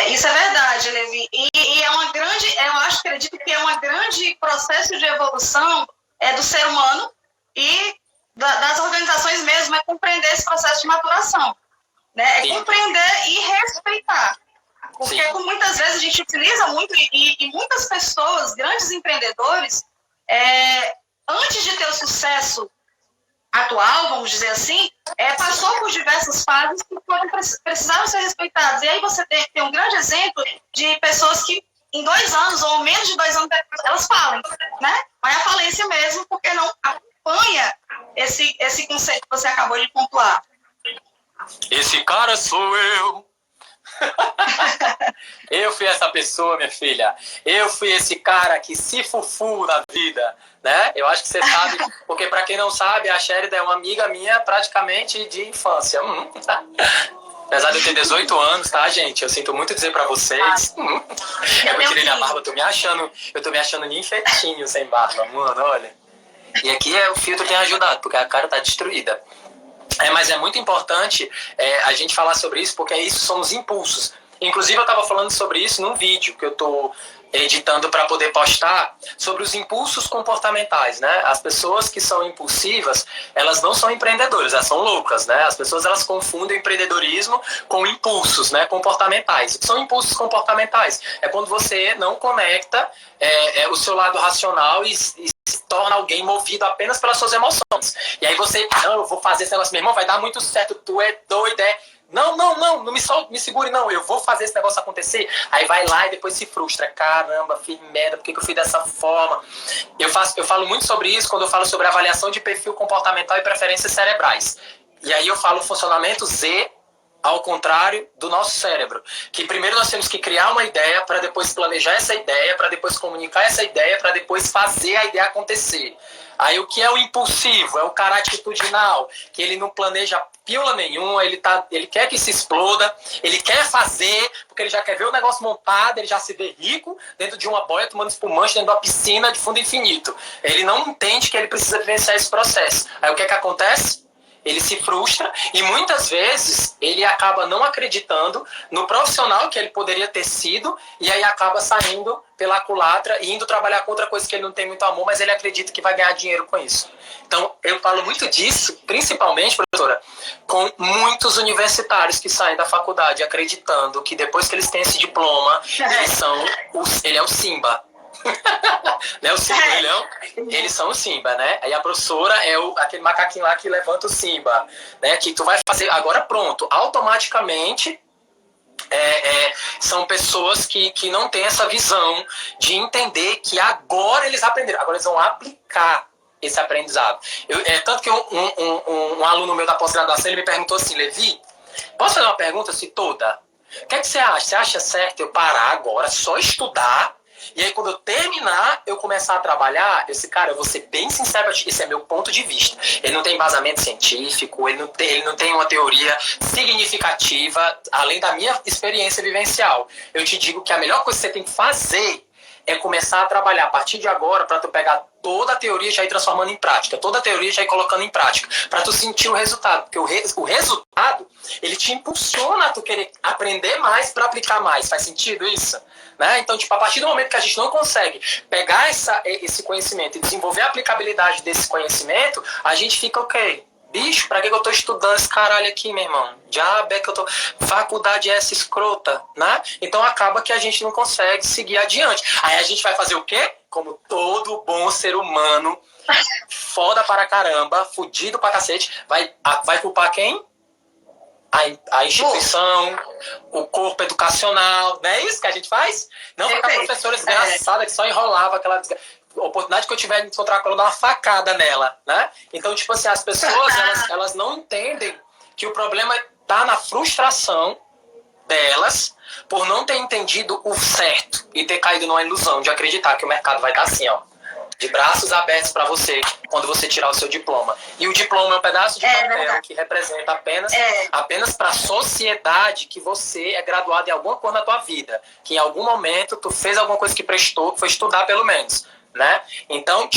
Isso é verdade, Levi. E é uma grande, acredito que é um grande processo de evolução do ser humano e das organizações mesmo, é compreender esse processo de maturação. Né? É compreender e respeitar. Porque muitas vezes a gente utiliza muito, e muitas pessoas, grandes empreendedores, antes de ter o sucesso atual, vamos dizer assim, passou por diversas fases que precisaram ser respeitadas. E aí você tem um grande exemplo de pessoas que em 2 anos, ou menos de 2 anos, elas falem, né? Vai à falência mesmo, porque não acompanha esse conceito que você acabou de pontuar.
Esse cara sou eu. Eu fui essa pessoa, minha filha. Eu fui esse cara que se fufu na vida, né? Eu acho que você sabe, porque para quem não sabe, a Sherida é uma amiga minha praticamente de infância. Apesar de eu ter 18 anos, tá, gente? Eu sinto muito dizer pra vocês. Eu tirei minha barba, eu tô me achando ninfetinho sem barba, mano, olha. E aqui o filtro tem ajudado, porque a cara tá destruída. Mas é muito importante a gente falar sobre isso, porque isso são os impulsos. Inclusive, eu estava falando sobre isso num vídeo que eu estou editando para poder postar, sobre os impulsos comportamentais, né? As pessoas que são impulsivas, elas não são empreendedoras, elas são loucas, né? As pessoas, elas confundem empreendedorismo com impulsos, né, comportamentais. O que são impulsos comportamentais? É quando você não conecta o seu lado racional e torna alguém movido apenas pelas suas emoções. E aí você, não, eu vou fazer esse negócio, meu irmão, vai dar muito certo, tu é doido, Não me segure, não, eu vou fazer esse negócio acontecer. Aí vai lá e depois se frustra. Caramba, fiz merda, por que eu fui dessa forma? Eu falo muito sobre isso quando eu falo sobre avaliação de perfil comportamental e preferências cerebrais. E aí eu falo o funcionamento Z, ao contrário do nosso cérebro. Que primeiro nós temos que criar uma ideia, para depois planejar essa ideia, para depois comunicar essa ideia, para depois fazer a ideia acontecer. Aí o que é o impulsivo? É o cara atitudinal, que ele não planeja pílula nenhuma, ele quer que se exploda, ele quer fazer, porque ele já quer ver o negócio montado, ele já se vê rico dentro de uma boia, tomando espumante dentro de uma piscina de fundo infinito. Ele não entende que ele precisa vivenciar esse processo. Aí o que é que acontece? Ele se frustra e muitas vezes ele acaba não acreditando no profissional que ele poderia ter sido e aí acaba saindo pela culatra e indo trabalhar com outra coisa que ele não tem muito amor, mas ele acredita que vai ganhar dinheiro com isso. Então, eu falo muito disso, principalmente, professora, com muitos universitários que saem da faculdade acreditando que depois que eles têm esse diploma, ele é o Simba. Né, o Simba, eles são o Simba, né? Aí a professora é aquele macaquinho lá que levanta o Simba, né? Que tu vai fazer agora, pronto, automaticamente. São pessoas que não têm essa visão de entender que agora eles aprenderam, agora eles vão aplicar esse aprendizado. Tanto que um aluno meu da pós-graduação, ele me perguntou assim: Levi, posso fazer uma pergunta assim toda? O que é que você acha? Você acha certo eu parar agora, só estudar? E aí, quando eu terminar, eu começar a trabalhar, eu disse, cara, eu vou ser bem sincero, esse é meu ponto de vista. Ele não tem embasamento científico, ele não tem uma teoria significativa, além da minha experiência vivencial. Eu te digo que a melhor coisa que você tem que fazer é começar a trabalhar a partir de agora para tu pegar toda a teoria e já ir transformando em prática, toda a teoria já ir colocando em prática, para tu sentir o resultado, porque o resultado, ele te impulsiona a tu querer aprender mais para aplicar mais. Faz sentido isso? Né? Então, a partir do momento que a gente não consegue pegar esse conhecimento e desenvolver a aplicabilidade desse conhecimento, a gente fica o quê? Bicho, pra que eu tô estudando esse caralho aqui, meu irmão? Diabo é que eu tô... Faculdade é essa escrota, né? Então acaba que a gente não consegue seguir adiante. Aí a gente vai fazer o quê? Como todo bom ser humano, foda para caramba, fudido pra cacete, vai culpar quem? A instituição, o corpo educacional, não é isso que a gente faz? Não foi aquela professora desgraçada que só enrolava aquela oportunidade que eu tiver de encontrar com ela, dar uma facada nela, né? Então, tipo assim, as pessoas, elas não entendem que o problema tá na frustração delas por não ter entendido o certo e ter caído numa ilusão de acreditar que o mercado vai estar assim, ó, de braços abertos para você quando você tirar o seu diploma. E o diploma é um pedaço de papel que representa apenas para a sociedade que você é graduado em alguma coisa na tua vida, que em algum momento tu fez alguma coisa que prestou, que foi estudar pelo menos. Né? Então,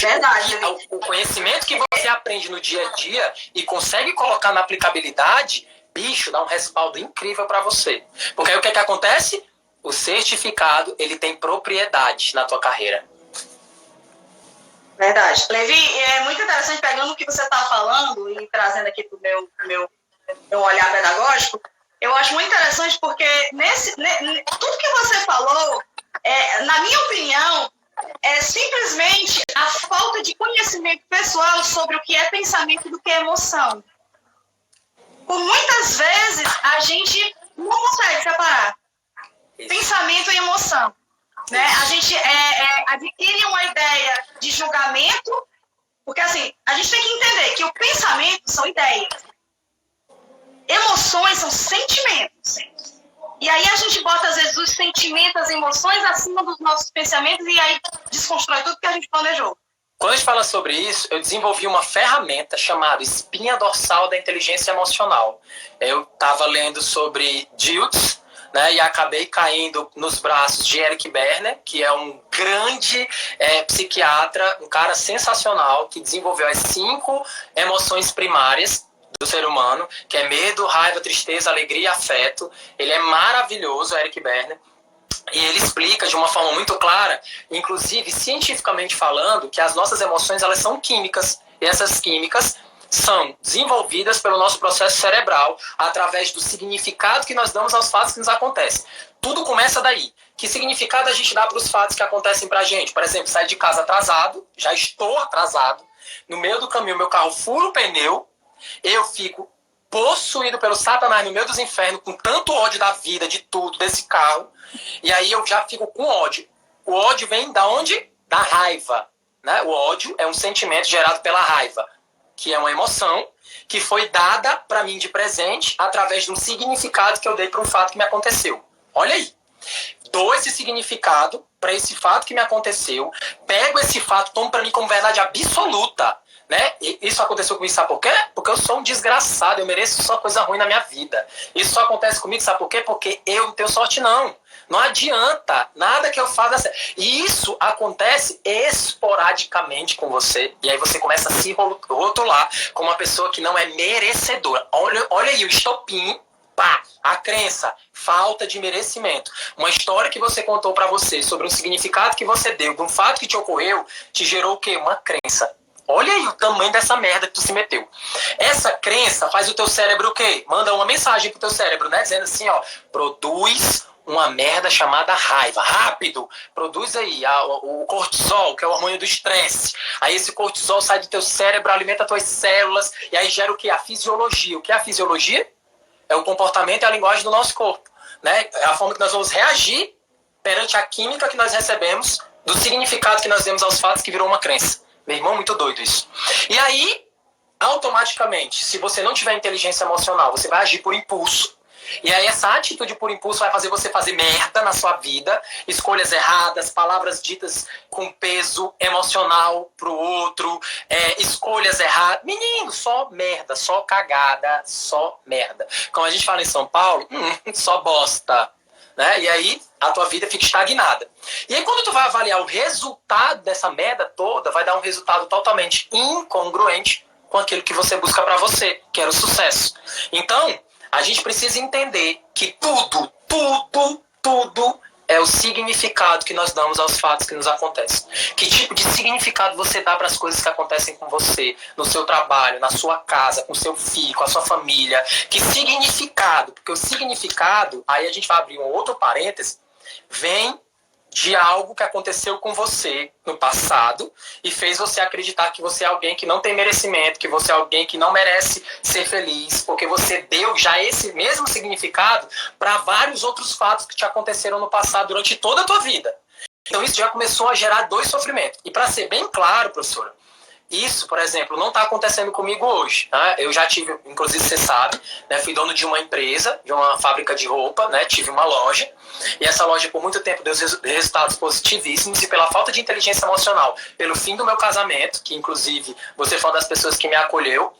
o conhecimento que você aprende no dia a dia e consegue colocar na aplicabilidade, bicho, dá um respaldo incrível para você. Porque aí o que acontece? O certificado, ele tem propriedade na tua carreira.
Verdade. Levi, é muito interessante pegando o que você está falando e trazendo aqui para o meu olhar pedagógico. Eu acho muito interessante porque tudo que você falou, na minha opinião, é simplesmente a falta de conhecimento pessoal sobre o que é pensamento e do que é emoção. Por muitas vezes, a gente não consegue separar pensamento e emoção. Né? A gente adquire uma ideia de julgamento, porque assim, a gente tem que entender que o pensamento são ideias. Emoções são sentimentos. E aí a gente bota, às vezes, os sentimentos, as emoções acima dos nossos pensamentos e aí desconstrói tudo que a gente planejou.
Quando a gente fala sobre isso, eu desenvolvi uma ferramenta chamada espinha dorsal da inteligência emocional. Eu estava lendo sobre Diltz, né, e acabei caindo nos braços de Eric Berner, que é um grande psiquiatra, um cara sensacional, que desenvolveu as 5 emoções primárias do ser humano, que é medo, raiva, tristeza, alegria e afeto. Ele é maravilhoso, Eric Berner, e ele explica de uma forma muito clara, inclusive cientificamente falando, que as nossas emoções, elas são químicas, e essas químicas são desenvolvidas pelo nosso processo cerebral através do significado que nós damos aos fatos que nos acontecem. Tudo começa daí. Que significado a gente dá para os fatos que acontecem para a gente? Por exemplo, sair de casa atrasado, já estou atrasado, no meio do caminho meu carro fura o pneu, eu fico possuído pelo Satanás no meio dos infernos, com tanto ódio da vida, de tudo, desse carro, e aí eu já fico com ódio. O ódio vem da onde? Da raiva. Né? O ódio é um sentimento gerado pela raiva, que é uma emoção que foi dada para mim de presente através de um significado que eu dei para um fato que me aconteceu. Olha aí. Dou esse significado para esse fato que me aconteceu, pego esse fato, tomo para mim como verdade absoluta. Né? E isso aconteceu comigo, sabe por quê? Porque eu sou um desgraçado, eu mereço só coisa ruim na minha vida. Isso só acontece comigo, sabe por quê? Porque eu não tenho sorte, não. Não adianta, nada que eu faça. E isso acontece esporadicamente com você. E aí você começa a se rotular como uma pessoa que não é merecedora. Olha aí o estopim. Pá, a crença, falta de merecimento. Uma história que você contou pra você sobre um significado que você deu, de um fato que te ocorreu, te gerou o quê? Uma crença. Olha aí o tamanho dessa merda que tu se meteu. Essa crença faz o teu cérebro o quê? Manda uma mensagem pro teu cérebro, né? Dizendo assim, ó, produz uma merda chamada raiva. Rápido! Produz aí o cortisol, que é o hormônio do estresse. Aí esse cortisol sai do teu cérebro, alimenta tuas células, e aí gera o quê? A fisiologia. O que é a fisiologia? É o comportamento e a linguagem do nosso corpo. Né? É a forma que nós vamos reagir perante a química que nós recebemos do significado que nós demos aos fatos que virou uma crença. Meu irmão, muito doido isso. E aí, automaticamente, se você não tiver inteligência emocional, você vai agir por impulso. E aí essa atitude por impulso vai fazer você fazer merda na sua vida, escolhas erradas, palavras ditas com peso emocional pro outro, escolhas erradas. Menino, só merda, só cagada, só merda. Como a gente fala em São Paulo, só bosta. Né? E aí a tua vida fica estagnada. E aí quando tu vai avaliar o resultado dessa merda toda, vai dar um resultado totalmente incongruente com aquilo que você busca pra você, que era o sucesso. Então, a gente precisa entender que tudo é o significado que nós damos aos fatos que nos acontecem. Que tipo de significado você dá para as coisas que acontecem com você, no seu trabalho, na sua casa, com seu filho, com a sua família. Que significado? Porque o significado, aí a gente vai abrir um outro parêntese, vem de algo que aconteceu com você no passado e fez você acreditar que você é alguém que não tem merecimento, que você é alguém que não merece ser feliz, porque você deu já esse mesmo significado para vários outros fatos que te aconteceram no passado durante toda a tua vida. Então isso já começou a gerar dois sofrimentos. E para ser bem claro, professora, isso, por exemplo, não está acontecendo comigo hoje. Tá? Eu já tive, inclusive você sabe, né, fui dono de uma empresa, de uma fábrica de roupa, né, tive uma loja, e essa loja por muito tempo deu resultados positivíssimos, e pela falta de inteligência emocional, pelo fim do meu casamento, que inclusive você foi uma das pessoas que me acolheu,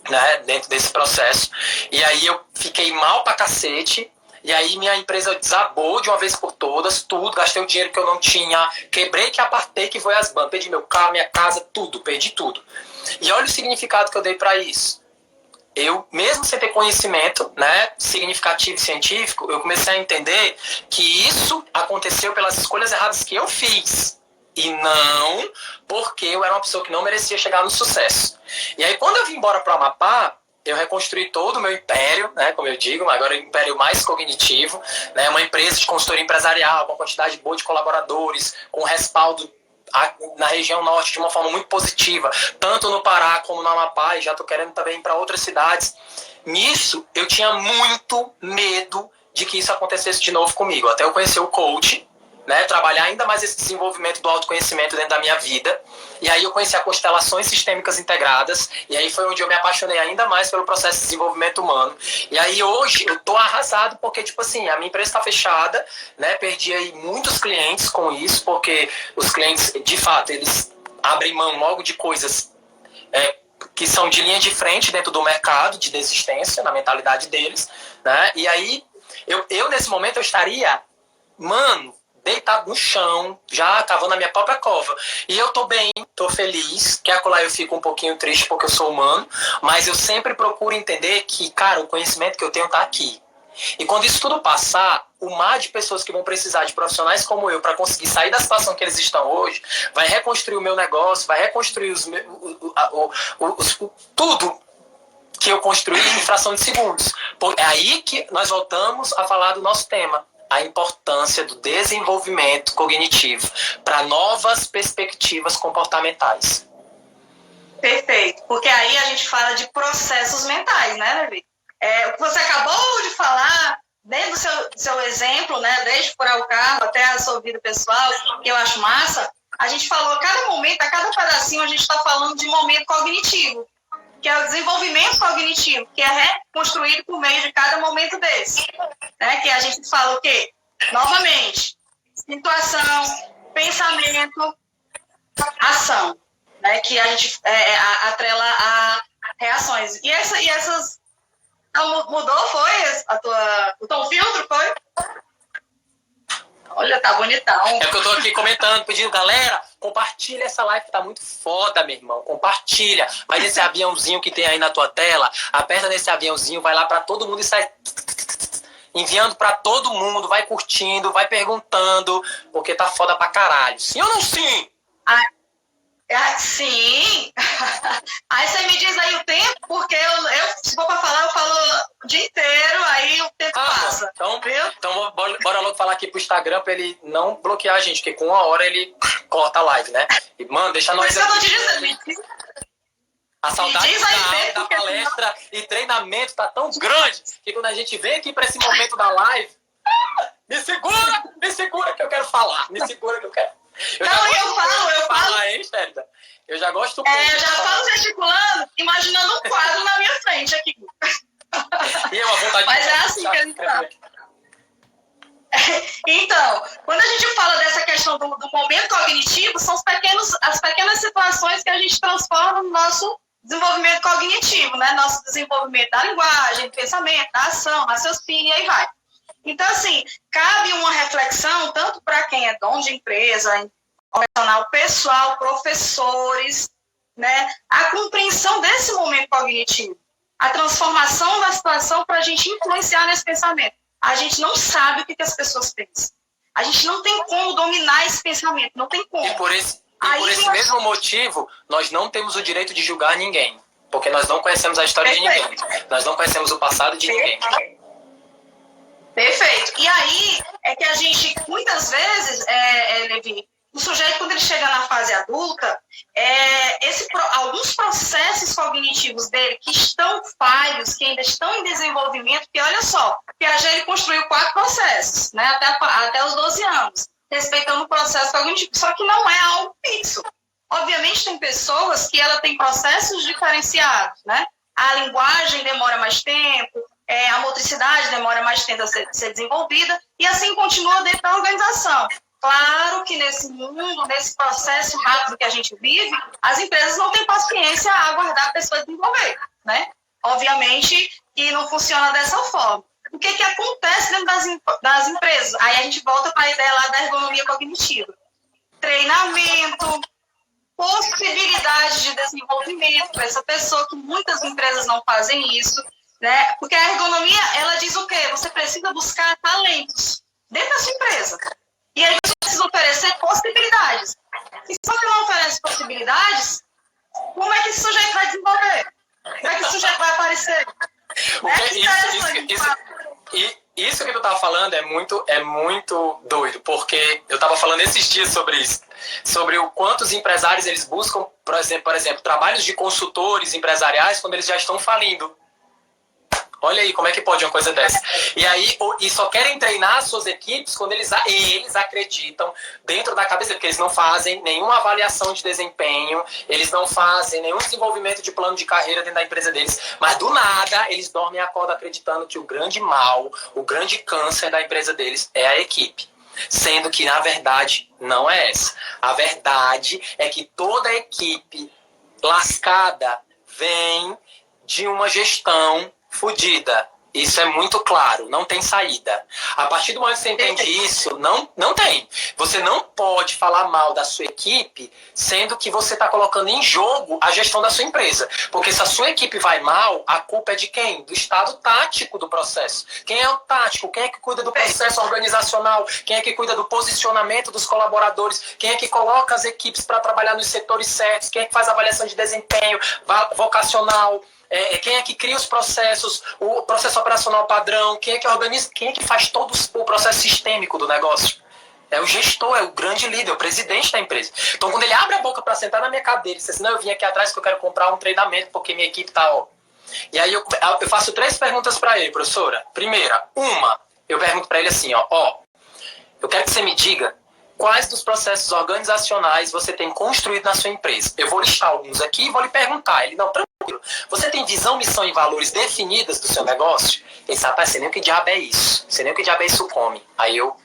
né, dentro desse processo, e aí eu fiquei mal pra cacete. E aí minha empresa desabou de uma vez por todas, tudo, gastei o dinheiro que eu não tinha, quebrei, que apartei, que foi as bandas, perdi meu carro, minha casa, tudo, perdi tudo. E olha o significado que eu dei para isso. Eu, mesmo sem ter conhecimento, né, significativo e científico, eu comecei a entender que isso aconteceu pelas escolhas erradas que eu fiz. E não porque eu era uma pessoa que não merecia chegar no sucesso. E aí quando eu vim embora para o Amapá, eu reconstruí todo o meu império, né, como eu digo, agora é o império mais cognitivo, né, uma empresa de consultoria empresarial, com uma quantidade boa de colaboradores, com respaldo na região norte de uma forma muito positiva, tanto no Pará como no Amapá, e já estou querendo também ir para outras cidades. Nisso, eu tinha muito medo de que isso acontecesse de novo comigo, até eu conhecer o coach, né, trabalhar ainda mais esse desenvolvimento do autoconhecimento dentro da minha vida. E aí eu conheci as constelações sistêmicas integradas, e aí foi onde eu me apaixonei ainda mais pelo processo de desenvolvimento humano. E aí hoje eu tô arrasado porque, tipo assim, a minha empresa está fechada, né, perdi aí muitos clientes com isso, porque os clientes, de fato, eles abrem mão logo de coisas que são de linha de frente dentro do mercado de desistência, na mentalidade deles, né, e aí eu nesse momento eu estaria, deitado no chão, já cavando a minha própria cova. E eu tô bem, tô feliz, que acolá eu fico um pouquinho triste porque eu sou humano, mas eu sempre procuro entender que, cara, o conhecimento que eu tenho tá aqui. E quando isso tudo passar, o mar de pessoas que vão precisar de profissionais como eu para conseguir sair da situação que eles estão hoje, vai reconstruir o meu negócio, vai reconstruir tudo que eu construí em fração de segundos. É aí que nós voltamos a falar do nosso tema, a importância do desenvolvimento cognitivo para novas perspectivas comportamentais.
Perfeito, porque aí a gente fala de processos mentais, né, Levi? O que você acabou de falar, dentro do seu exemplo, né, desde furar o carro até a sua vida pessoal, que eu acho massa, a gente falou, a cada momento, a cada pedacinho, a gente está falando de momento cognitivo, que é o desenvolvimento cognitivo, que é reconstruído por meio de cada momento desse. Né? Que a gente fala o quê? Novamente, situação, pensamento, ação. Né? Que a gente atrela a reações. E essas... Mudou, foi? O tom filtro, foi? Olha, tá bonitão.
É porque eu tô aqui comentando, pedindo, galera, compartilha essa live que tá muito foda, meu irmão. Compartilha. Vai nesse aviãozinho que tem aí na tua tela, aperta nesse aviãozinho, vai lá pra todo mundo e sai enviando pra todo mundo, vai curtindo, vai perguntando, porque tá foda pra caralho. Sim ou não sim?
Sim. Aí você me diz aí o tempo, porque eu se for pra falar, eu falo o dia inteiro, aí o tempo passa.
Então bora logo falar aqui pro Instagram pra ele não bloquear a gente, porque com 1 hora ele corta a live, né? E, mano, deixa nós aqui. A saudade da palestra e treinamento tá tão grande que quando a gente vem aqui pra esse momento da live, me segura que eu quero falar, me segura que eu quero. Eu falo. Hein, Sérgio? Eu já gosto muito.
Eu já falo gesticulando, imaginando um quadro na minha frente aqui.
E uma vontade
Mas é assim que a gente fala. Então, quando a gente fala dessa questão do momento cognitivo, são as pequenas situações que a gente transforma no nosso desenvolvimento cognitivo, né? Nosso desenvolvimento da linguagem, do pensamento, da ação, raciocínio, e aí vai. Então, assim, cabe uma reflexão tanto para quem é dono de empresa, profissional, pessoal, professores, né? A compreensão desse momento cognitivo, a transformação da situação para a gente influenciar nesse pensamento. A gente não sabe o que as pessoas pensam. A gente não tem como dominar esse pensamento, não tem como.
E por esse mesmo motivo, nós não temos o direito de julgar ninguém, porque nós não conhecemos a história de ninguém. Nós não conhecemos o passado de ninguém.
Perfeito. E aí é que a gente, muitas vezes, Levi, o sujeito, quando ele chega na fase adulta, alguns processos cognitivos dele que estão falhos, que ainda estão em desenvolvimento, porque olha só, Piaget ele construiu 4 processos, né, até os 12 anos, respeitando o processo cognitivo, só que não é algo fixo. Obviamente tem pessoas que ela tem processos diferenciados, né? A linguagem demora mais tempo, a motricidade demora mais tempo a ser desenvolvida, e assim continua dentro da organização. Claro que nesse mundo, nesse processo rápido que a gente vive, as empresas não têm paciência a aguardar a pessoa desenvolver, né? Obviamente que não funciona dessa forma. O que acontece dentro das empresas? Aí a gente volta para a ideia lá da ergonomia cognitiva. Treinamento, possibilidade de desenvolvimento para essa pessoa, que muitas empresas não fazem isso, né? Porque a ergonomia, ela diz o quê? Você precisa buscar talentos dentro da sua empresa. E aí você precisa oferecer possibilidades. E se você não oferece possibilidades, como é que esse sujeito vai desenvolver? Como é que esse sujeito vai aparecer?
Isso que tu tava falando é muito doido, porque eu tava falando esses dias sobre isso, sobre o quanto os empresários eles buscam, por exemplo, trabalhos de consultores empresariais quando eles já estão falindo. Olha aí como é que pode uma coisa dessa. E aí, só querem treinar as suas equipes quando eles acreditam dentro da cabeça, porque eles não fazem nenhuma avaliação de desempenho, eles não fazem nenhum desenvolvimento de plano de carreira dentro da empresa deles, mas do nada eles dormem e acordam acreditando que o grande mal, o grande câncer da empresa deles é a equipe. Sendo que, na verdade, não é essa. A verdade é que toda a equipe lascada vem de uma gestão fudida, Isso é muito claro, não tem saída. A partir do momento que você entende isso, não tem. Você não pode falar mal da sua equipe, sendo que você está colocando em jogo a gestão da sua empresa. Porque se a sua equipe vai mal, a culpa é de quem? Do estado tático do processo. Quem é o tático? Quem é que cuida do processo organizacional? Quem é que cuida do posicionamento dos colaboradores? Quem é que coloca as equipes para trabalhar nos setores certos? Quem é que faz a avaliação de desempenho vocacional? Quem é que cria os processos, o processo operacional padrão, quem é que organiza, quem é que faz todo o processo sistêmico do negócio? É o gestor, é o grande líder, é o presidente da empresa. Então, quando ele abre a boca para sentar na minha cadeira e diz assim, não, eu vim aqui atrás que eu quero comprar um treinamento porque minha equipe tá, ó. E aí eu faço 3 perguntas para ele, professora. Primeira, eu pergunto para ele assim, ó, eu quero que você me diga quais dos processos organizacionais você tem construído na sua empresa. Eu vou listar alguns aqui e vou lhe perguntar. Ele, não, tranquilo. Você tem visão, missão e valores definidas do seu negócio? Ele sabe, rapaz, sei nem o que diabo é isso. Sei nem o que diabo é isso come. Aí eu,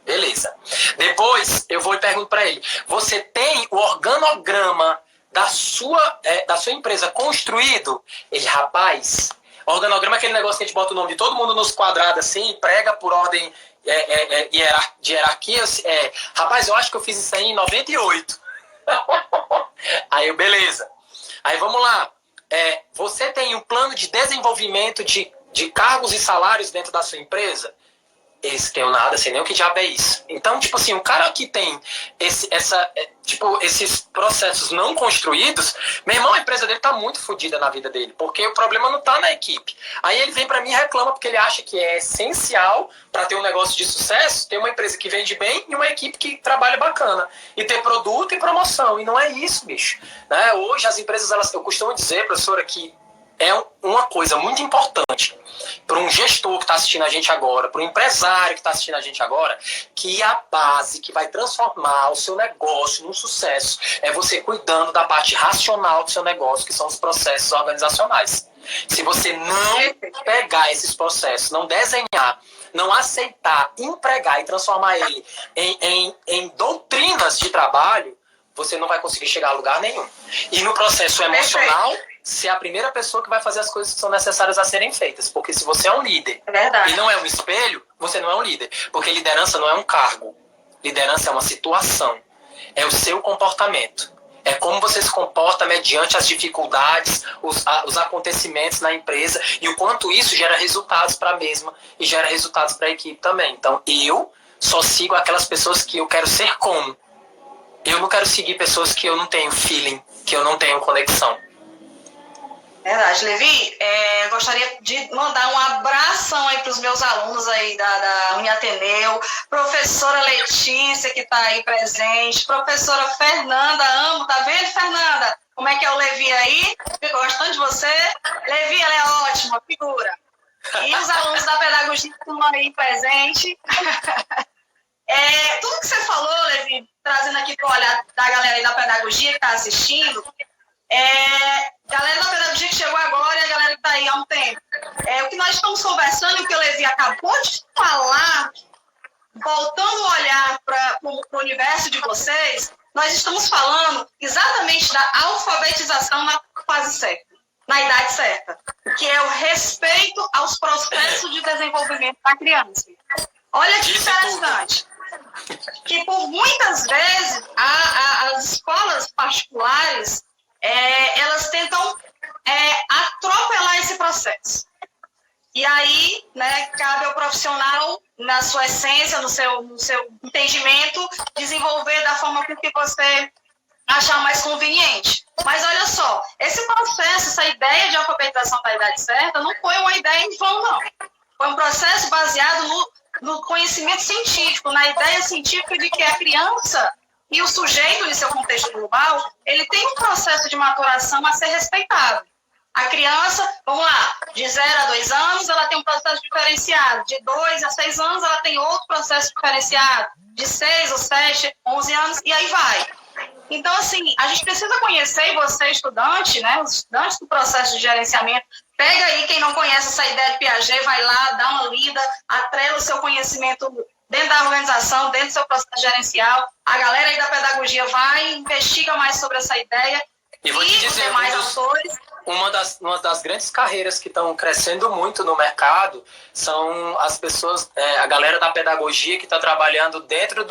beleza. Depois, eu vou e pergunto para ele, você tem o organograma da sua empresa construído? Ele, rapaz, organograma é aquele negócio que a gente bota o nome de todo mundo nos quadrados assim, prega por ordem de hierarquia. Rapaz, eu acho que eu fiz isso aí em 98. Aí eu, beleza. Aí vamos lá. Você tem um plano de desenvolvimento de cargos e salários dentro da sua empresa? Eles tenham nada, sei nem o que diabo é isso. Então, tipo assim, o cara que tem esses processos não construídos, meu irmão, a empresa dele tá muito fodida na vida dele, porque o problema não tá na equipe. Aí ele vem pra mim e reclama porque ele acha que é essencial para ter um negócio de sucesso, ter uma empresa que vende bem e uma equipe que trabalha bacana. E ter produto e promoção. E não é isso, bicho. Né? Hoje as empresas, eu costumo dizer, professora, que é uma coisa muito importante para um gestor que está assistindo a gente agora, para um empresário que está assistindo a gente agora, que a base que vai transformar o seu negócio num sucesso é você cuidando da parte racional do seu negócio, que são os processos organizacionais. Se você não pegar esses processos, não desenhar, não aceitar, empregar e transformar ele em doutrinas de trabalho, você não vai conseguir chegar a lugar nenhum. E no processo emocional, ser a primeira pessoa que vai fazer as coisas que são necessárias a serem feitas. Porque se você é um líder e não é um espelho, você não é um líder. Porque liderança não é um cargo. Liderança é uma situação. É o seu comportamento. É como você se comporta mediante as dificuldades, os acontecimentos na empresa e o quanto isso gera resultados para a mesma e gera resultados para a equipe também. Então, eu só sigo aquelas pessoas que eu quero ser como. Eu não quero seguir pessoas que eu não tenho feeling, que eu não tenho conexão.
Verdade, Levi, eu gostaria de mandar um abração aí para os meus alunos aí da Uniateneu, professora Letícia, que está aí presente, professora Fernanda, tá vendo, Fernanda? Como é que é o Levi aí? Ficou gostando de você? Levi, ela é ótima, figura. E os alunos da pedagogia que estão aí presente. Tudo que você falou, Levi, trazendo aqui para o olhar da galera aí da pedagogia que está assistindo, galera da pedagogia que chegou agora e a galera que está aí há um tempo. O que nós estamos conversando e o que o Levi acabou de falar, voltando o olhar para o universo de vocês, nós estamos falando exatamente da alfabetização na fase certa, na idade certa, que é o respeito aos processos de desenvolvimento da criança. Olha que interessante. Que por muitas vezes as escolas particulares elas tentam atropelar esse processo. E aí, né, cabe ao profissional, na sua essência, no seu entendimento, desenvolver da forma com que você achar mais conveniente. Mas olha só, esse processo, essa ideia de alfabetização da idade certa, não foi uma ideia em vão, não. Foi um processo baseado no conhecimento científico, na ideia científica de que a criança e o sujeito, em seu contexto global, ele tem um processo de maturação a ser respeitado. A criança, vamos lá, de 0 a 2 anos, ela tem um processo diferenciado. De 2 a 6 anos, ela tem outro processo diferenciado. De 6 ou 7, 11 anos, e aí vai. Então, assim, a gente precisa conhecer, e você, estudante, né, os estudantes do processo de gerenciamento, pega aí, quem não conhece essa ideia de Piaget, vai lá, dá uma lida, atrela o seu conhecimento dentro da organização, dentro do seu processo gerencial. A galera aí da pedagogia vai, investiga mais sobre essa ideia.
E vou te dizer,
mais autores.
Uma das grandes carreiras que estão crescendo muito no mercado são as pessoas, a galera da pedagogia que está trabalhando dentro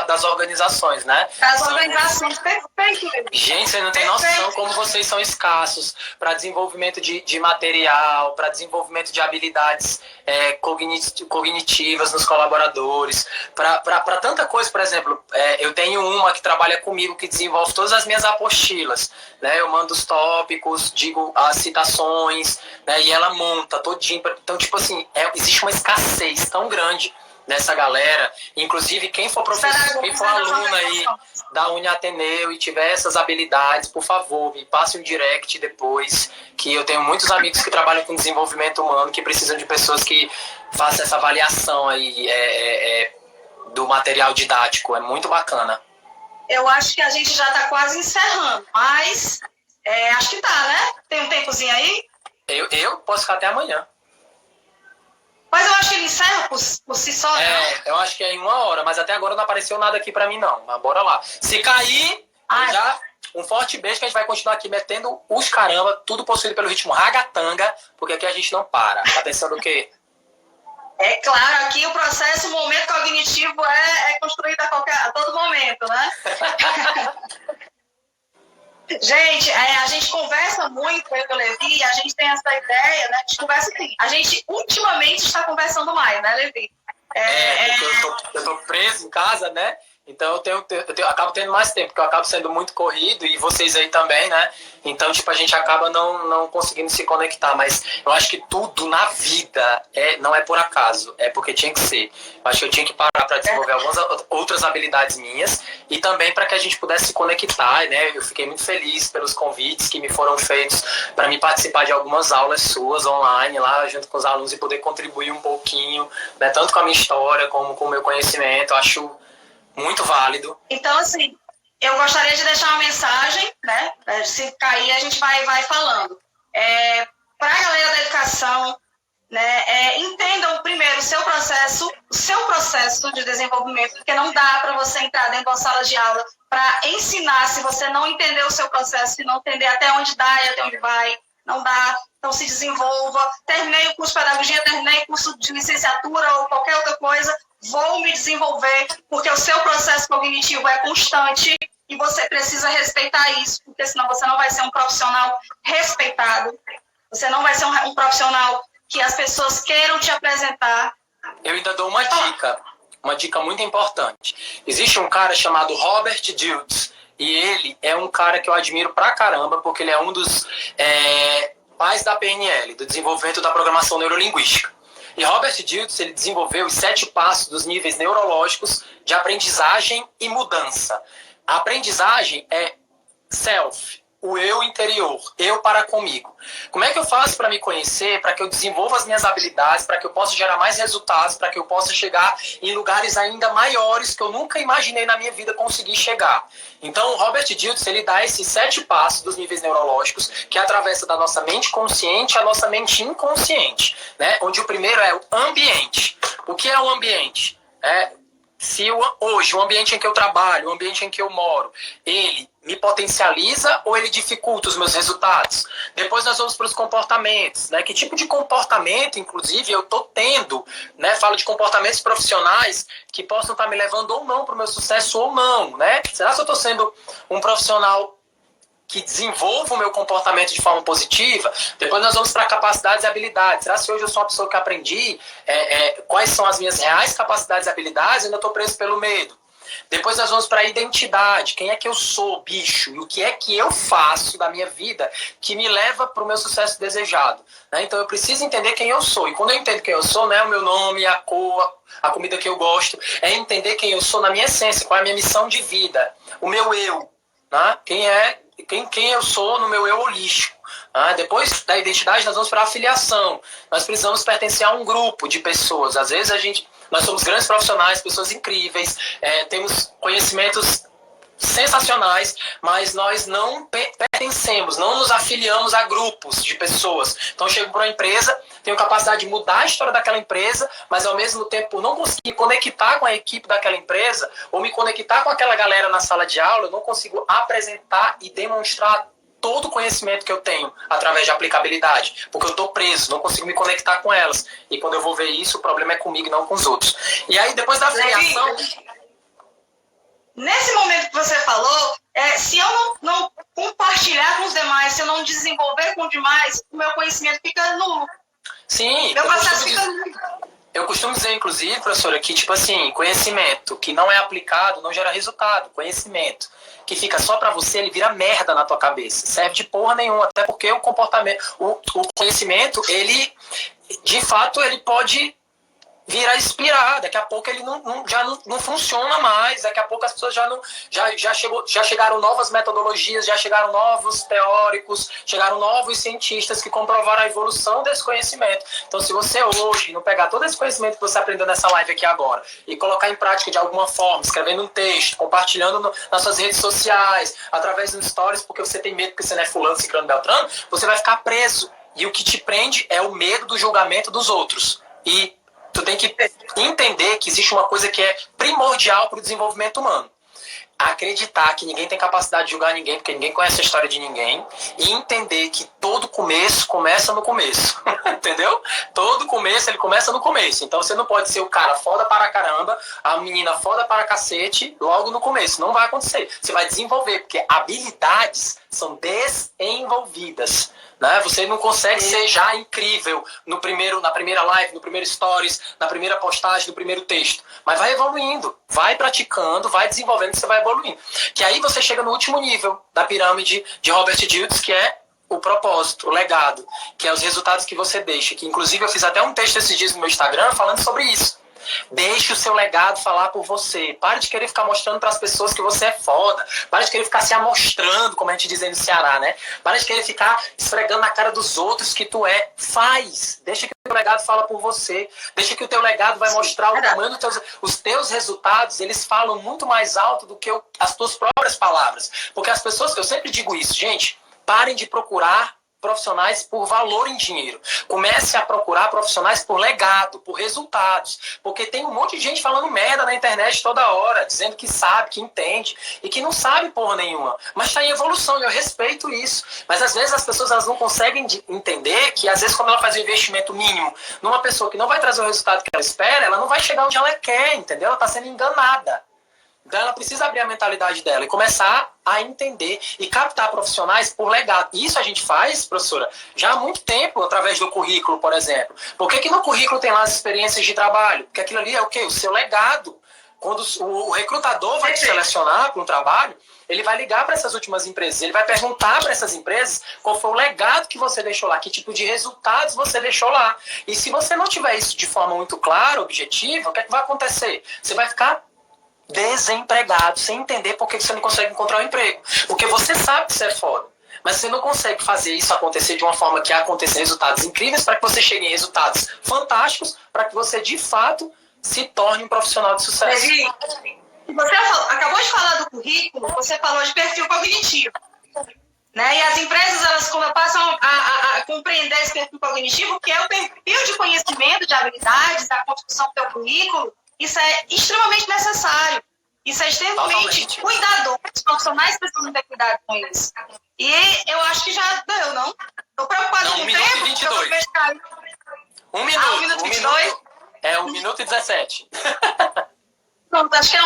das organizações, né?
Das organizações, perfeito.
Gente, você não tem noção como vocês são escassos para desenvolvimento de material, para desenvolvimento de habilidades cognitivas nos colaboradores, para tanta coisa. Por exemplo, eu tenho uma que trabalha comigo que desenvolve todas as minhas apostilas, né? Eu mando os tópicos, digo as citações, né? E ela monta todinho. Então, tipo assim, existe uma escassez tão grande nessa galera. Inclusive, quem for professor, quem for aluno aí da Uniateneu e tiver essas habilidades, por favor, me passe um direct depois, que eu tenho muitos amigos que trabalham com desenvolvimento humano, que precisam de pessoas que façam essa avaliação aí do material didático. É muito bacana.
Eu acho que a gente já está quase encerrando, mas acho que tá, né? Tem um tempozinho aí?
Eu posso ficar até amanhã.
Mas eu acho que ele encerra por si só, né?
Eu acho que é em 1 hora, mas até agora não apareceu nada aqui pra mim, não. Mas bora lá. Se cair, já um forte beijo, que a gente vai continuar aqui metendo os caramba, tudo possuído pelo ritmo ragatanga, porque aqui a gente não para. Tá pensando o quê?
É claro, aqui o processo, o momento cognitivo é construído a todo momento, né? Gente, a gente conversa muito, eu e o Levi, a gente tem essa ideia, né? A gente conversa assim. A gente ultimamente está conversando mais, né, Levi?
Porque eu tô preso em casa, né? Então eu acabo tendo mais tempo, porque eu acabo sendo muito corrido, e vocês aí também, né? Então, tipo, a gente acaba não conseguindo se conectar. Mas eu acho que tudo na vida não é por acaso, é porque tinha que ser. Eu acho que eu tinha que parar para desenvolver algumas outras habilidades minhas, e também para que a gente pudesse se conectar, né? Eu fiquei muito feliz pelos convites que me foram feitos para me participar de algumas aulas suas online, lá junto com os alunos, e poder contribuir um pouquinho, né? Tanto com a minha história como com o meu conhecimento. Eu acho muito válido.
Então, assim, eu gostaria de deixar uma mensagem, né? Se cair, a gente vai falando. Para a galera da educação, né? Entendam primeiro o seu processo de desenvolvimento, porque não dá para você entrar dentro de uma sala de aula para ensinar se você não entender o seu processo, se não entender até onde dá e até onde vai. Não dá. Então, se desenvolva. Terminei o curso de pedagogia, terminei o curso de licenciatura ou qualquer outra coisa, vou me desenvolver, porque o seu processo cognitivo é constante e você precisa respeitar isso, porque senão você não vai ser um profissional respeitado, você não vai ser um profissional que as pessoas queiram te apresentar.
Eu ainda dou uma dica muito importante. Existe um cara chamado Robert Dilts, e ele é um cara que eu admiro pra caramba, porque ele é um dos pais da PNL, do desenvolvimento da programação neurolinguística. E Robert Dilts, ele desenvolveu os 7 passos dos níveis neurológicos de aprendizagem e mudança. A aprendizagem é self, o eu interior, eu para comigo. Como é que eu faço para me conhecer, para que eu desenvolva as minhas habilidades, para que eu possa gerar mais resultados, para que eu possa chegar em lugares ainda maiores que eu nunca imaginei na minha vida conseguir chegar? Então, o Robert Dilts, ele dá esses 7 passos dos níveis neurológicos, que atravessa da nossa mente consciente à nossa mente inconsciente, né? Onde o primeiro é o ambiente. O que é o ambiente? Se hoje o ambiente em que eu trabalho, o ambiente em que eu moro, ele me potencializa ou ele dificulta os meus resultados? Depois nós vamos para os comportamentos, né? Que tipo de comportamento, inclusive, eu estou tendo, né? Falo de comportamentos profissionais que possam estar me levando ou não para o meu sucesso ou não, né? Será que eu estou sendo um profissional que desenvolva o meu comportamento de forma positiva? Depois nós vamos para capacidades e habilidades. Será que hoje eu sou uma pessoa que aprendi quais são as minhas reais capacidades e habilidades, e ainda estou preso pelo medo? Depois nós vamos para a identidade. Quem é que eu sou, bicho? E o que é que eu faço da minha vida que me leva para o meu sucesso desejado? Né? Então eu preciso entender quem eu sou. E quando eu entendo quem eu sou, não é o meu nome, a cor, a comida que eu gosto. É entender quem eu sou na minha essência, qual é a minha missão de vida. O meu eu. Né? Quem eu sou no meu eu holístico. Depois da identidade, nós vamos para a afiliação. Nós precisamos pertencer a um grupo de pessoas. Às vezes nós somos grandes profissionais, pessoas incríveis, temos conhecimentos sensacionais, mas nós não pertencemos, não nos afiliamos a grupos de pessoas. Então eu chego para uma empresa, tenho capacidade de mudar a história daquela empresa, mas ao mesmo tempo não conseguir conectar com a equipe daquela empresa, ou me conectar com aquela galera na sala de aula, eu não consigo apresentar e demonstrar todo o conhecimento que eu tenho através de aplicabilidade, porque eu estou preso, não consigo me conectar com elas. E quando eu vou ver isso, o problema é comigo e não com os outros. E aí, depois da filiação...
Nesse momento que você falou, se eu não compartilhar com os demais, se eu não desenvolver com os demais, o meu conhecimento fica nulo.
Sim.
Meu processo fica nulo.
Eu costumo dizer, inclusive, professora, que, tipo assim, conhecimento que não é aplicado não gera resultado. Conhecimento que fica só pra você, ele vira merda na tua cabeça. Serve de porra nenhuma, até porque o comportamento, o conhecimento, ele, de fato, ele pode virar expirar. Daqui a pouco ele já não funciona mais. Daqui a pouco as pessoas já chegaram novas metodologias, já chegaram novos teóricos, chegaram novos cientistas que comprovaram a evolução desse conhecimento. Então, se você hoje não pegar todo esse conhecimento que você aprendeu nessa live aqui agora e colocar em prática de alguma forma, escrevendo um texto, compartilhando nas suas redes sociais, através dos stories, porque você tem medo que você não é fulano, ciclano, beltrano, você vai ficar preso. E o que te prende é o medo do julgamento dos outros. E tu tem que entender que existe uma coisa que é primordial para o desenvolvimento humano. Acreditar que ninguém tem capacidade de julgar ninguém, porque ninguém conhece a história de ninguém, e entender que todo começo começa no começo. Entendeu? Todo começo, ele começa no começo. Então você não pode ser o cara foda para caramba, a menina foda para cacete, logo no começo. Não vai acontecer. Você vai desenvolver, porque habilidades são desenvolvidas. Né? Você não consegue ser já incrível na primeira live, no primeiro stories, na primeira postagem, no primeiro texto. Mas vai evoluindo, vai praticando, vai desenvolvendo, que você vai evoluindo. Que aí você chega no último nível da pirâmide de Robert Dilts, que é o propósito, o legado, que é os resultados que você deixa. Que inclusive eu fiz até um texto esses dias no meu Instagram falando sobre isso. Deixe o seu legado falar por você. Pare de querer ficar mostrando para as pessoas que você é foda. Pare de querer ficar se amostrando, como a gente diz aí no Ceará, né? Pare de querer ficar esfregando na cara dos outros que tu é. Faz. Deixa que o teu legado fala por você. Deixa que o teu legado vai mostrar o tamanho dos teus... Os teus resultados, eles falam muito mais alto do que as tuas próprias palavras. Porque as pessoas, eu sempre digo isso, gente, parem de procurar profissionais por valor em dinheiro. Comece a procurar profissionais por legado, por resultados. Porque tem um monte de gente falando merda na internet toda hora, dizendo que sabe, que entende, e que não sabe porra nenhuma. Mas está em evolução, e eu respeito isso. Mas às vezes as pessoas elas não conseguem entender que às vezes quando ela faz um investimento mínimo numa pessoa que não vai trazer o resultado que ela espera, ela não vai chegar onde ela quer, entendeu? Ela está sendo enganada. Então ela precisa abrir a mentalidade dela e começar a entender e captar profissionais por legado. Isso a gente faz, professora, já há muito tempo, através do currículo, por exemplo. Por que no currículo tem lá as experiências de trabalho? Porque aquilo ali é o quê? O seu legado. Quando o recrutador vai te selecionar para um trabalho, ele vai ligar para essas últimas empresas, ele vai perguntar para essas empresas qual foi o legado que você deixou lá, que tipo de resultados você deixou lá. E se você não tiver isso de forma muito clara, objetiva, o que é que vai acontecer? Você vai ficar desempregado, sem entender por que você não consegue encontrar um emprego. Porque você sabe que você é foda, mas você não consegue fazer isso acontecer de uma forma que aconteça resultados incríveis para que você chegue em resultados fantásticos, para que você, de fato, se torne um profissional de sucesso.
Você acabou de falar do currículo, você falou de perfil cognitivo. Né? E as empresas, elas passam a compreender esse perfil cognitivo, que é o perfil de conhecimento, de habilidades, da construção do teu currículo. Isso é extremamente necessário. Isso é extremamente cuidadoso. Os profissionais precisam ter cuidado com isso. E eu acho que já deu, não? Estou preocupado com o tempo.
1 minuto e 22. 1 minuto.
1 minuto e 22?
É 1 minuto e 17.
Pronto, acho que é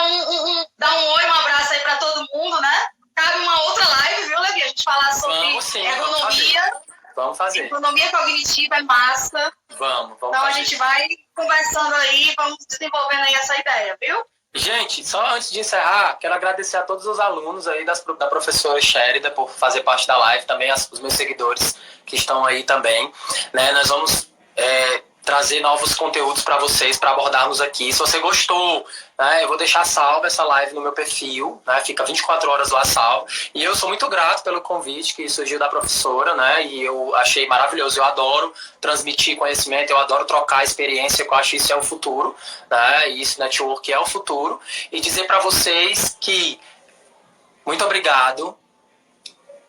dar um oi, um abraço aí para todo mundo, né? Cabe uma outra live, viu, Levi? A gente falar sobre ergonomia.
Vamos fazer.
Ergonomia cognitiva é massa.
Vamos
então
fazer.
A gente vai conversando aí, vamos desenvolvendo aí essa ideia, viu?
Gente, só antes de encerrar, quero agradecer a todos os alunos aí da professora Sherida por fazer parte da live, também os meus seguidores que estão aí também. Né? Nós vamos trazer novos conteúdos para vocês, para abordarmos aqui. Se você gostou, né, eu vou deixar salva essa live no meu perfil, né, fica 24 horas lá salvo. E eu sou muito grato pelo convite que surgiu da professora, né, e eu achei maravilhoso. Eu adoro transmitir conhecimento, eu adoro trocar experiência, eu acho que isso é o futuro, né, e esse network é o futuro. E dizer para vocês que muito obrigado.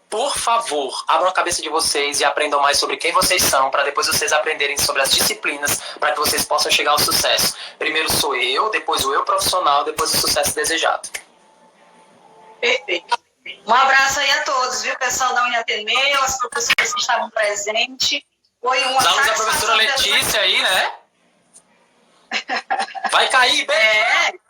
Por favor, abram a cabeça de vocês e aprendam mais sobre quem vocês são, para depois vocês aprenderem sobre as disciplinas, para que vocês possam chegar ao sucesso. Primeiro sou eu, depois o eu profissional, depois o sucesso desejado.
Perfeito. Um abraço aí a todos, viu, pessoal? pessoal da Uniateneu, as professoras que estavam presentes. Foi uma
Os alunos da
satisfação
professora Letícia aí, né? Vai cair, bem.